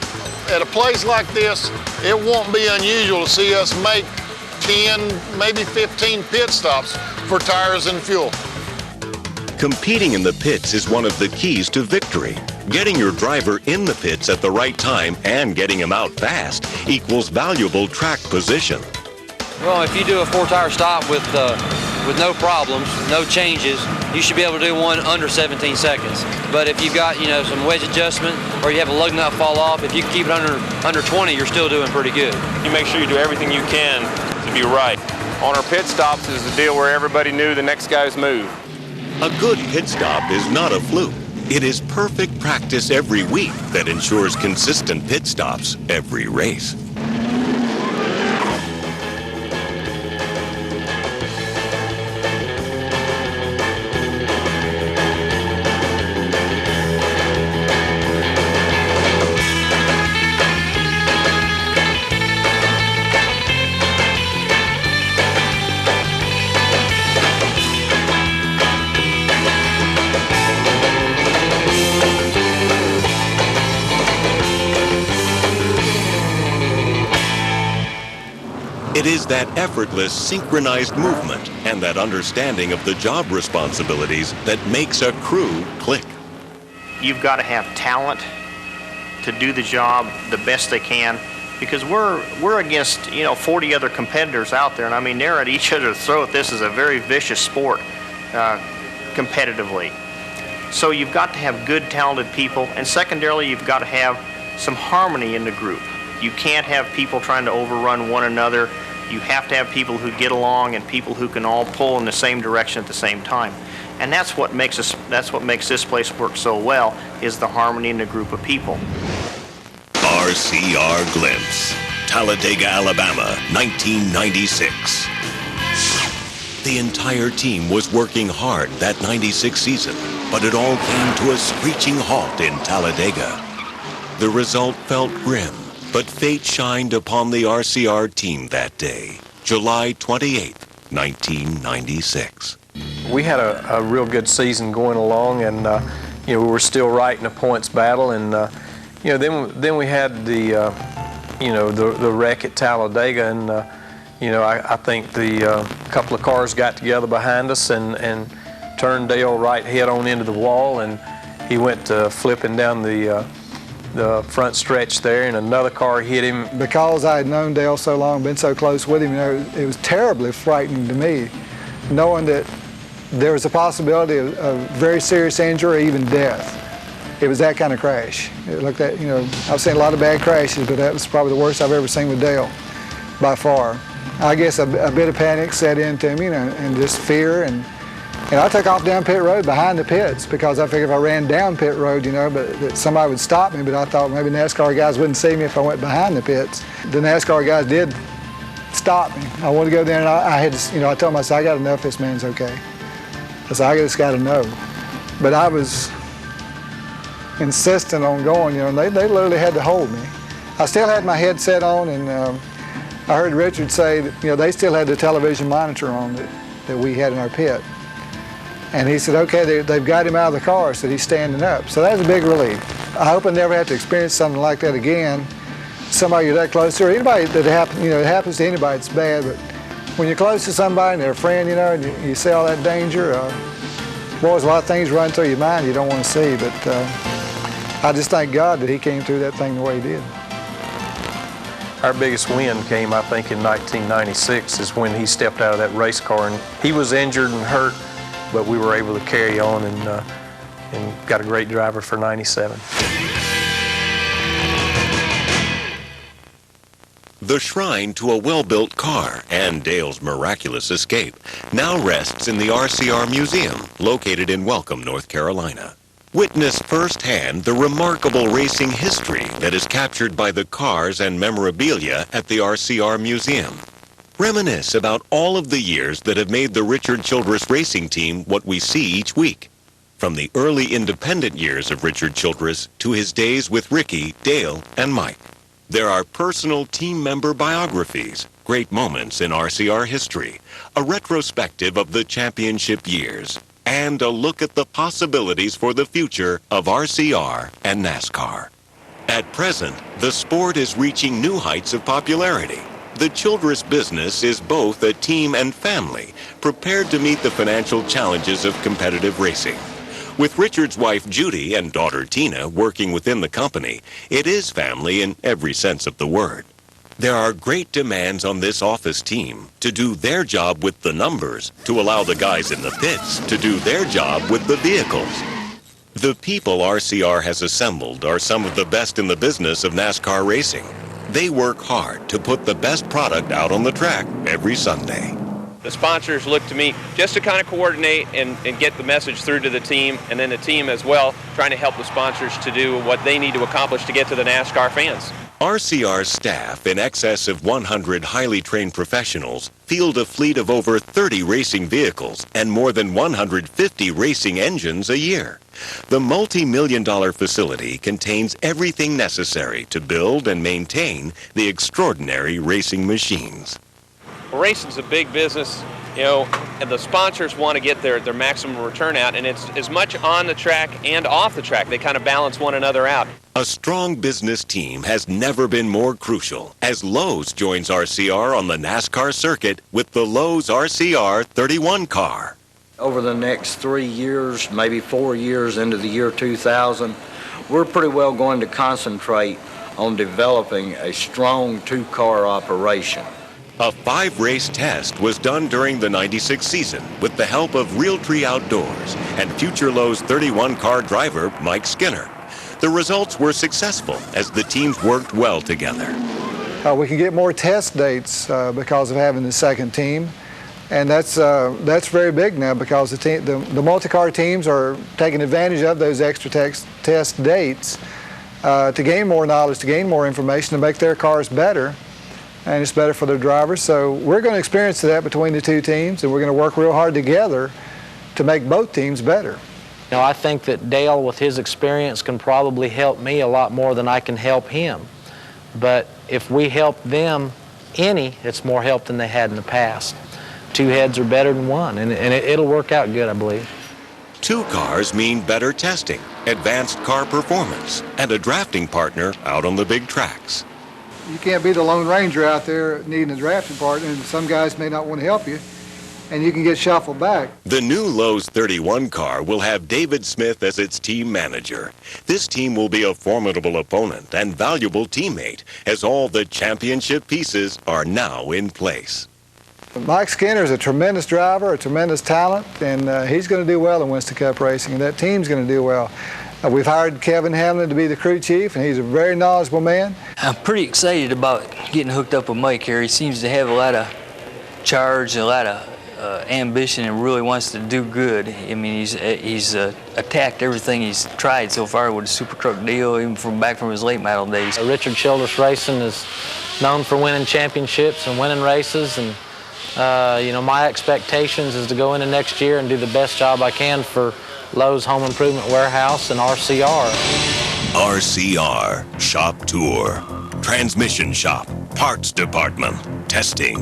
at a place like this. It won't be unusual to see us make 10, maybe 15 pit stops for tires and fuel. Competing in the pits is one of the keys to victory. Getting your driver in the pits at the right time and getting him out fast equals valuable track position. Well, if you do a 4-tire stop with no problems, no changes, you should be able to do one under 17 seconds. But if you've got, you know, some wedge adjustment or you have a lug nut fall off, if you can keep it under 20, you're still doing pretty good. You make sure you do everything you can to be right. On our pit stops is the deal where everybody knew the next guy's move. A good pit stop is not a fluke. It is perfect practice every week that ensures consistent pit stops every race. It is that effortless, synchronized movement and that understanding of the job responsibilities that makes a crew click. You've got to have talent to do the job the best they can, because we're against 40 other competitors out there, and I mean they're at each other's throat. This is a very vicious sport competitively. So you've got to have good, talented people, and secondarily you've got to have some harmony in the group. You can't have people trying to overrun one another. You have to have people who get along and people who can all pull in the same direction at the same time. And that's what makes this place work so well, is the harmony in a group of people. RCR Glimpse, Talladega, Alabama, 1996. The entire team was working hard that 96 season, but it all came to a screeching halt in Talladega. The result felt grim, but fate shined upon the RCR team that day, July 28, 1996. We had a real good season going along, and we were still right in a points battle, and then we had the wreck at Talladega, and I think the couple of cars got together behind us and turned Dale right head on into the wall, and he went flipping down the front stretch there, and another car hit him. Because I had known Dale so long, been so close with him, it was terribly frightening to me, knowing that there was a possibility of very serious injury or even death. It was that kind of crash. It looked at, I've seen a lot of bad crashes, but that was probably the worst I've ever seen with Dale, by far. I guess a bit of panic set into me, and just fear, and I took off down pit road behind the pits, because I figured if I ran down pit road, but that somebody would stop me, but I thought maybe NASCAR guys wouldn't see me if I went behind the pits. The NASCAR guys did stop me. I wanted to go there, and I had to, I told myself, I got enough, this man's okay. I said, I just got to know. But I was insistent on going, and they literally had to hold me. I still had my headset on, and I heard Richard say that, they still had the television monitor on that we had in our pit. And he said, okay, they've got him out of the car, so he's standing up. So that was a big relief. I hope I never have to experience something like that again. Somebody you're that close to, or anybody that happens, it happens to anybody, it's bad, but when you're close to somebody and they're a friend, and you see all that danger, boy, there's a lot of things run through your mind you don't want to see, but I just thank God that he came through that thing the way he did. Our biggest win came, I think, in 1996, is when he stepped out of that race car, and he was injured and hurt, but we were able to carry on and got a great driver for 97. The shrine to a well-built car and Dale's miraculous escape now rests in the RCR Museum, located in Welcome, North Carolina. Witness firsthand the remarkable racing history that is captured by the cars and memorabilia at the RCR Museum. Reminisce about all of the years that have made the Richard Childress racing team what we see each week. From the early independent years of Richard Childress to his days with Ricky, Dale, and Mike. There are personal team member biographies, great moments in RCR history, a retrospective of the championship years, and a look at the possibilities for the future of RCR and NASCAR. At present, the sport is reaching new heights of popularity. The Childress business is both a team and family, prepared to meet the financial challenges of competitive racing. With Richard's wife Judy and daughter Tina working within the company, it is family in every sense of the word. There are great demands on this office team to do their job with the numbers, to allow the guys in the pits to do their job with the vehicles. The people RCR has assembled are some of the best in the business of NASCAR racing. They work hard to put the best product out on the track every Sunday. The sponsors look to me just to kind of coordinate and get the message through to the team, and then the team as well, trying to help the sponsors to do what they need to accomplish to get to the NASCAR fans. RCR's staff, in excess of 100 highly trained professionals, field a fleet of over 30 racing vehicles and more than 150 racing engines a year. The multi-million-dollar facility contains everything necessary to build and maintain the extraordinary racing machines. racing's a big business, you know, and the sponsors want to get their maximum return out, and it's as much on the track and off the track. They kind of balance one another out. A strong business team has never been more crucial as Lowe's joins RCR on the NASCAR circuit with the Lowe's RCR 31 car. Over the next 3 years, maybe 4 years into the year 2000, we're pretty well going to concentrate on developing a strong two-car operation. A 5-race test was done during the '96 season with the help of Realtree Outdoors and future Lowe's 31 car driver Mike Skinner. The results were successful as the teams worked well together. We can get more test dates because of having the second team, and that's very big now because the multi-car teams are taking advantage of those extra test dates to gain more knowledge, to gain more information, to make their cars better, and it's better for their drivers. So we're going to experience that between the two teams, and we're going to work real hard together to make both teams better. You know, I think that Dale, with his experience, can probably help me a lot more than I can help him. But if we help them any, it's more help than they had in the past. Two heads are better than one, and it'll work out good, I believe. 2 cars mean better testing, advanced car performance, and a drafting partner out on the big tracks. You can't be the Lone Ranger out there needing a drafting partner, and some guys may not want to help you, and you can get shuffled back. The new Lowe's 31 car will have David Smith as its team manager. This team will be a formidable opponent and valuable teammate as all the championship pieces are now in place. Mike Skinner is a tremendous driver, a tremendous talent, and he's going to do well in Winston Cup racing, and that team's going to do well. We've hired Kevin Hamlin to be the crew chief, and he's a very knowledgeable man. I'm pretty excited about getting hooked up with Mike here. He seems to have a lot of charge, a lot of ambition, and really wants to do good. I mean, he's attacked everything he's tried so far with the super truck deal, even back from his late model days. Richard Childress Racing is known for winning championships and winning races, and you know, my expectations is to go into next year and do the best job I can for Lowe's Home Improvement Warehouse and RCR. RCR Shop Tour, Transmission Shop, Parts Department, Testing.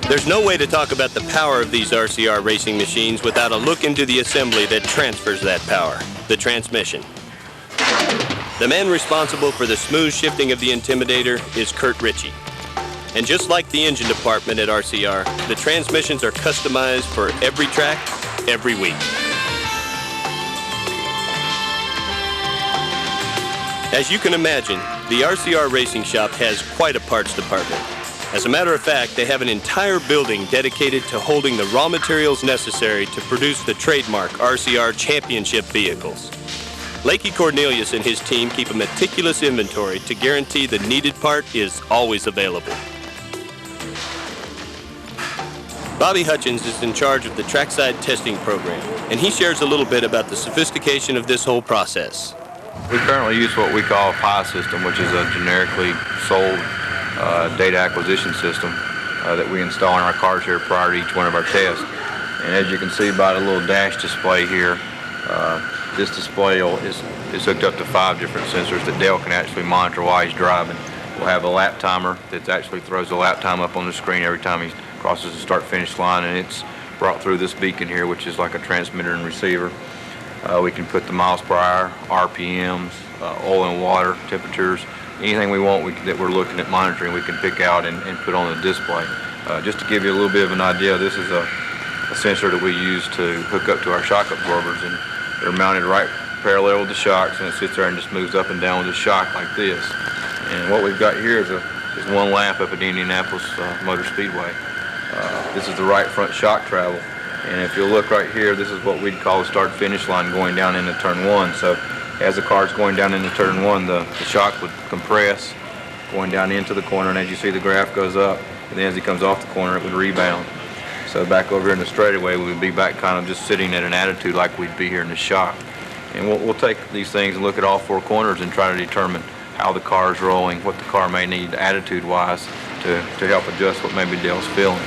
There's no way to talk about the power of these RCR racing machines without a look into the assembly that transfers that power, the transmission. The man responsible for the smooth shifting of the Intimidator is Kurt Ritchie. And just like the engine department at RCR, the transmissions are customized for every track, every week. As you can imagine, the RCR Racing Shop has quite a parts department. As a matter of fact, they have an entire building dedicated to holding the raw materials necessary to produce the trademark RCR Championship vehicles. Lakey Cornelius and his team keep a meticulous inventory to guarantee the needed part is always available. Bobby Hutchins is in charge of the trackside testing program, and he shares a little bit about the sophistication of this whole process. We currently use what we call a PI system, which is a generically sold data acquisition system that we install in our cars here prior to each one of our tests. And as you can see by the little dash display here, this display is hooked up to 5 different sensors that Dale can actually monitor while he's driving. We'll have a lap timer that actually throws the lap time up on the screen every time he crosses the start-finish line, and it's brought through this beacon here, which is like a transmitter and receiver. We can put the miles per hour, RPMs, oil and water temperatures, anything we want that we're looking at monitoring, we can pick out and put on the display. Just to give you a little bit of an idea, this is a sensor that we use to hook up to our shock absorbers, and they're mounted right parallel with the shocks, and it sits there and just moves up and down with the shock like this. And what we've got here is one lap up at Indianapolis Motor Speedway. This is the right front shock travel, and if you look right here, this is what we'd call a start-finish line going down into turn 1. So as the car's going down into turn 1, the shock would compress going down into the corner, and as you see the graph goes up, and then as he comes off the corner, it would rebound. So back over here in the straightaway, we would be back kind of just sitting at an attitude like we'd be here in the shock. And we'll take these things and look at all 4 corners and try to determine how the car is rolling, what the car may need attitude-wise to help adjust what maybe Dale's feeling.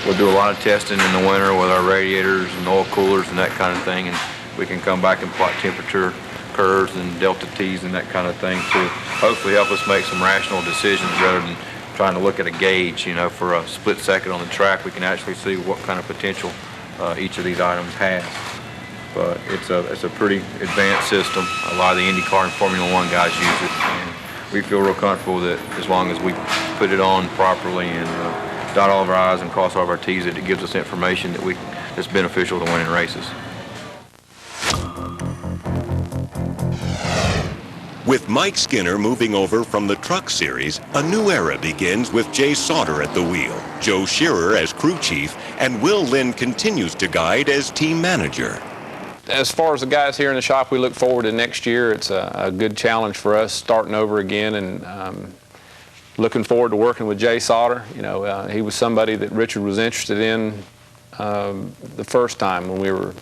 We'll do a lot of testing in the winter with our radiators and oil coolers and that kind of thing, and we can come back and plot temperature curves and delta T's and that kind of thing to hopefully help us make some rational decisions rather than trying to look at a gauge, you know, for a split second on the track. We can actually see what kind of potential each of these items has. But it's a pretty advanced system. A lot of the IndyCar and Formula One guys use it, and we feel real comfortable that as long as we put it on properly and dot all of our I's and cross all of our T's, that it gives us information that's beneficial to winning races. With Mike Skinner moving over from the Truck Series, a new era begins with Jay Sauter at the wheel, Joe Shearer as crew chief, and Will Lynn continues to guide as team manager. As far as the guys here in the shop, we look forward to next year. It's a good challenge for us, starting over again, and looking forward to working with Jay Sauter. You know, he was somebody that Richard was interested in the first time when we were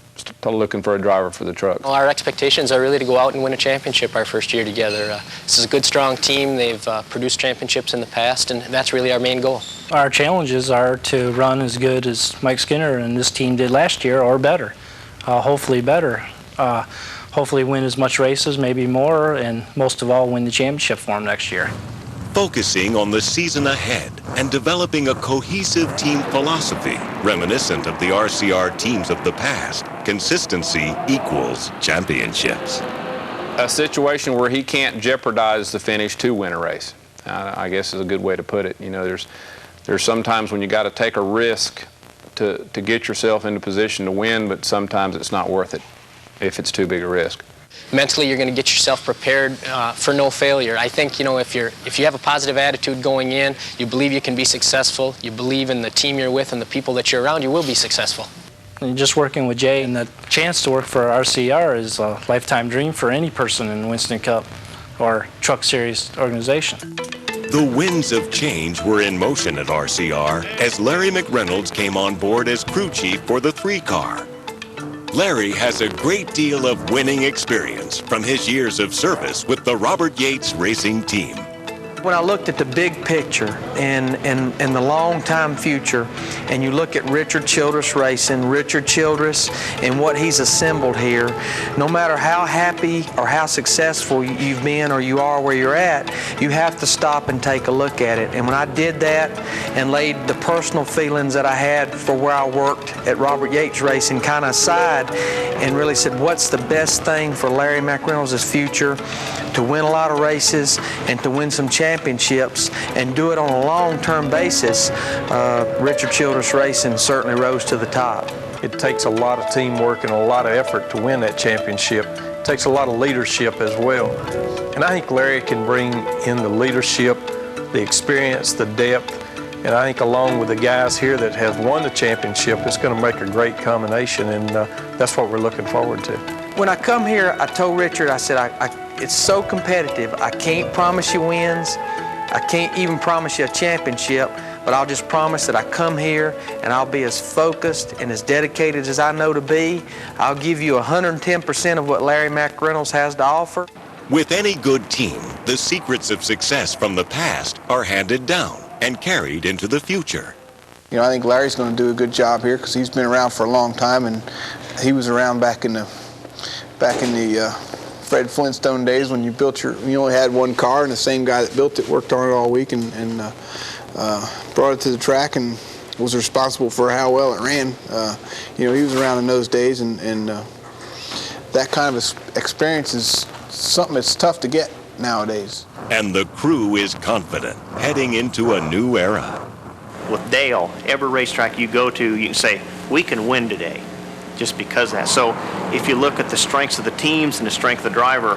looking for a driver for the trucks. Well, our expectations are really to go out and win a championship our first year together. This is a good, strong team. They've produced championships in the past, and that's really our main goal. Our challenges are to run as good as Mike Skinner and this team did last year, or better. Hopefully better. Hopefully win as much races, maybe more, and most of all win the championship for them next year. Focusing on the season ahead and developing a cohesive team philosophy reminiscent of the RCR teams of the past. Consistency equals championships. A situation where he can't jeopardize the finish to win a race, I guess is a good way to put it. You know, there's sometimes when you got to take a risk to get yourself into position to win, but sometimes it's not worth it if it's too big a risk. Mentally, you're going to get yourself prepared for no failure. I think, you know, if you have a positive attitude going in, you believe you can be successful, you believe in the team you're with and the people that you're around, you will be successful. And just working with Jay and the chance to work for RCR is a lifetime dream for any person in the Winston Cup or Truck Series organization. The winds of change were in motion at RCR as Larry McReynolds came on board as crew chief for the 3-car. Larry has a great deal of winning experience from his years of service with the Robert Yates Racing Team. When I looked at the big picture and the long-time future, and you look at Richard Childress Racing, Richard Childress, and what he's assembled here, no matter how happy or how successful you've been or you are where you're at, you have to stop and take a look at it. And when I did that and laid the personal feelings that I had for where I worked at Robert Yates Racing kind of aside and really said, what's the best thing for Larry McReynolds' future? To win a lot of races and to win some championships and do it on a long-term basis, Richard Childress Racing certainly rose to the top. It takes a lot of teamwork and a lot of effort to win that championship. It takes a lot of leadership as well. And I think Larry can bring in the leadership, the experience, the depth, and I think along with the guys here that have won the championship, it's going to make a great combination, and that's what we're looking forward to. When I come here, I told Richard, I said, it's so competitive. I can't promise you wins. I can't even promise you a championship, but I'll just promise that I come here and I'll be as focused and as dedicated as I know to be. I'll give you 110% of what Larry McReynolds has to offer. With any good team, the secrets of success from the past are handed down and carried into the future. You know, I think Larry's going to do a good job here because he's been around for a long time, and he was around back in the Fred Flintstone days when you only had one car, and the same guy that built it worked on it all week and brought it to the track and was responsible for how well it ran. You know, he was around in those days, and that kind of experience is something that's tough to get nowadays. And the crew is confident, heading into a new era. With Dale, every racetrack you go to, you can say, we can win today, just because of that. So if you look at the strengths of the teams and the strength of the driver,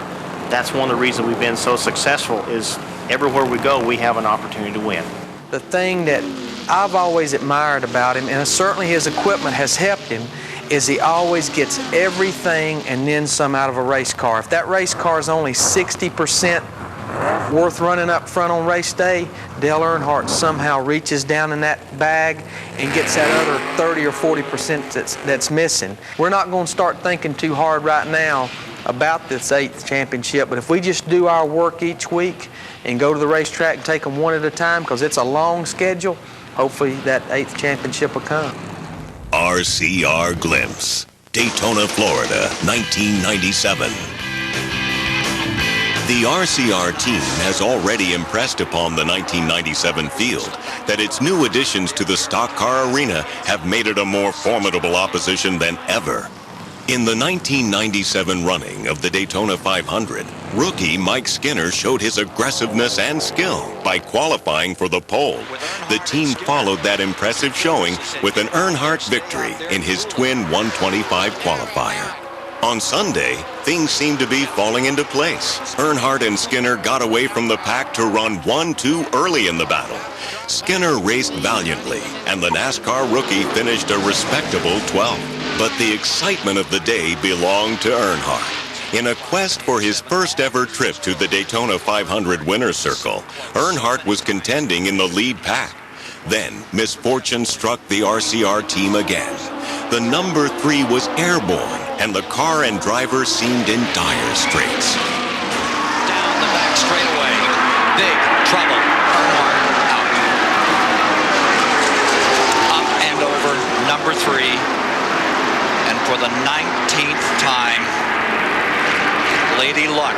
that's one of the reasons we've been so successful is everywhere we go, we have an opportunity to win. The thing that I've always admired about him, and certainly his equipment has helped him, is he always gets everything and then some out of a race car. If that race car is only 60% worth running up front on race day, Dale Earnhardt somehow reaches down in that bag and gets that other 30 or 40% that's missing. We're not going to start thinking too hard right now about this 8th championship, but if we just do our work each week and go to the racetrack and take them one at a time, because it's a long schedule, hopefully that 8th championship will come. RCR Glimpse, Daytona, Florida, 1997. The RCR team has already impressed upon the 1997 field that its new additions to the stock car arena have made it a more formidable opposition than ever. In the 1997 running of the Daytona 500, rookie Mike Skinner showed his aggressiveness and skill by qualifying for the pole. The team followed that impressive showing with an Earnhardt victory in his twin 125 qualifier. On Sunday, things seemed to be falling into place. Earnhardt and Skinner got away from the pack to run 1-2 early in the battle. Skinner raced valiantly, and the NASCAR rookie finished a respectable 12th. But the excitement of the day belonged to Earnhardt. In a quest for his first ever trip to the Daytona 500 winner's circle, Earnhardt was contending in the lead pack. Then, misfortune struck the RCR team again. The number 3 was airborne, and the car and driver seemed in dire straits. Down the back straightaway. Big trouble. Earnhardt out. Up and over number 3. And for the 19th time, Lady Luck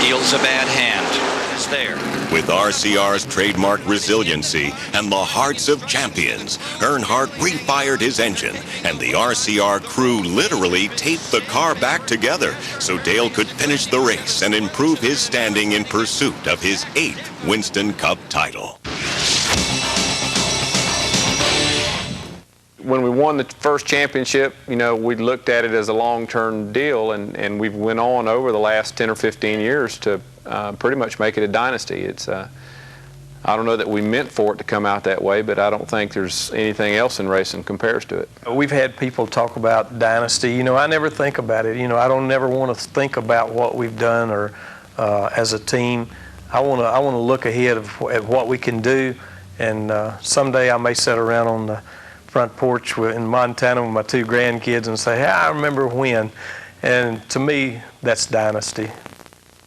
deals a bad hand. Is there. With RCR's trademark resiliency and the hearts of champions, Earnhardt refired his engine, and the RCR crew literally taped the car back together so Dale could finish the race and improve his standing in pursuit of his 8th Winston Cup title. When we won the first championship, you know, we looked at it as a long-term deal, and we've went on over the last 10 or 15 years to pretty much make it a dynasty. It's I don't know that we meant for it to come out that way, but I don't think there's anything else in racing compares to it. We've had people talk about dynasty. You know, I never think about it. You know, I don't never want to think about what we've done or as a team. I want to look ahead at what we can do, and someday I may sit around on the front porch in Montana with my 2 grandkids and say, hey, I remember when. And to me, that's dynasty.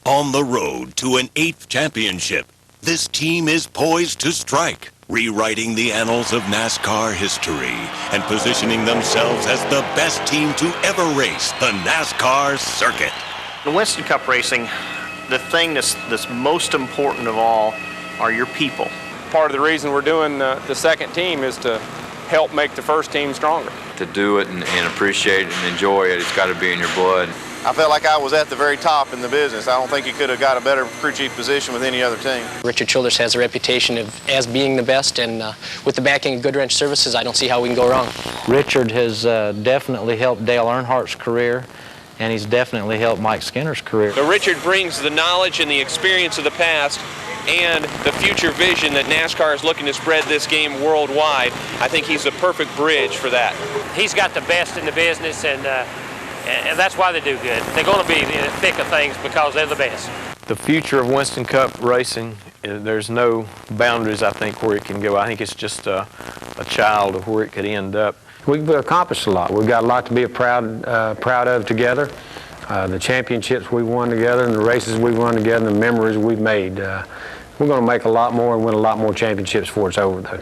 On the road to an 8th championship, this team is poised to strike, rewriting the annals of NASCAR history and positioning themselves as the best team to ever race the NASCAR circuit. The Winston Cup racing, the thing that's most important of all are your people. Part of the reason we're doing the second team is to help make the first team stronger. To do it and appreciate it and enjoy it, it's got to be in your blood. I felt like I was at the very top in the business. I don't think you could have got a better crew chief position with any other team. Richard Childress has a reputation as being the best, and with the backing of Goodwrench Services, I don't see how we can go wrong. Richard has definitely helped Dale Earnhardt's career, and he's definitely helped Mike Skinner's career. So Richard brings the knowledge and the experience of the past and the future vision that NASCAR is looking to spread this game worldwide. I think he's a perfect bridge for that. He's got the best in the business, and that's why they do good. They're going to be in the thick of things because they're the best. The future of Winston Cup racing, there's no boundaries, I think, where it can go. I think it's just a child of where it could end up. We've accomplished a lot. We've got a lot to be proud of together. The championships we won together and the races we won together and the memories we've made. We're going to make a lot more and win a lot more championships before it's over, though.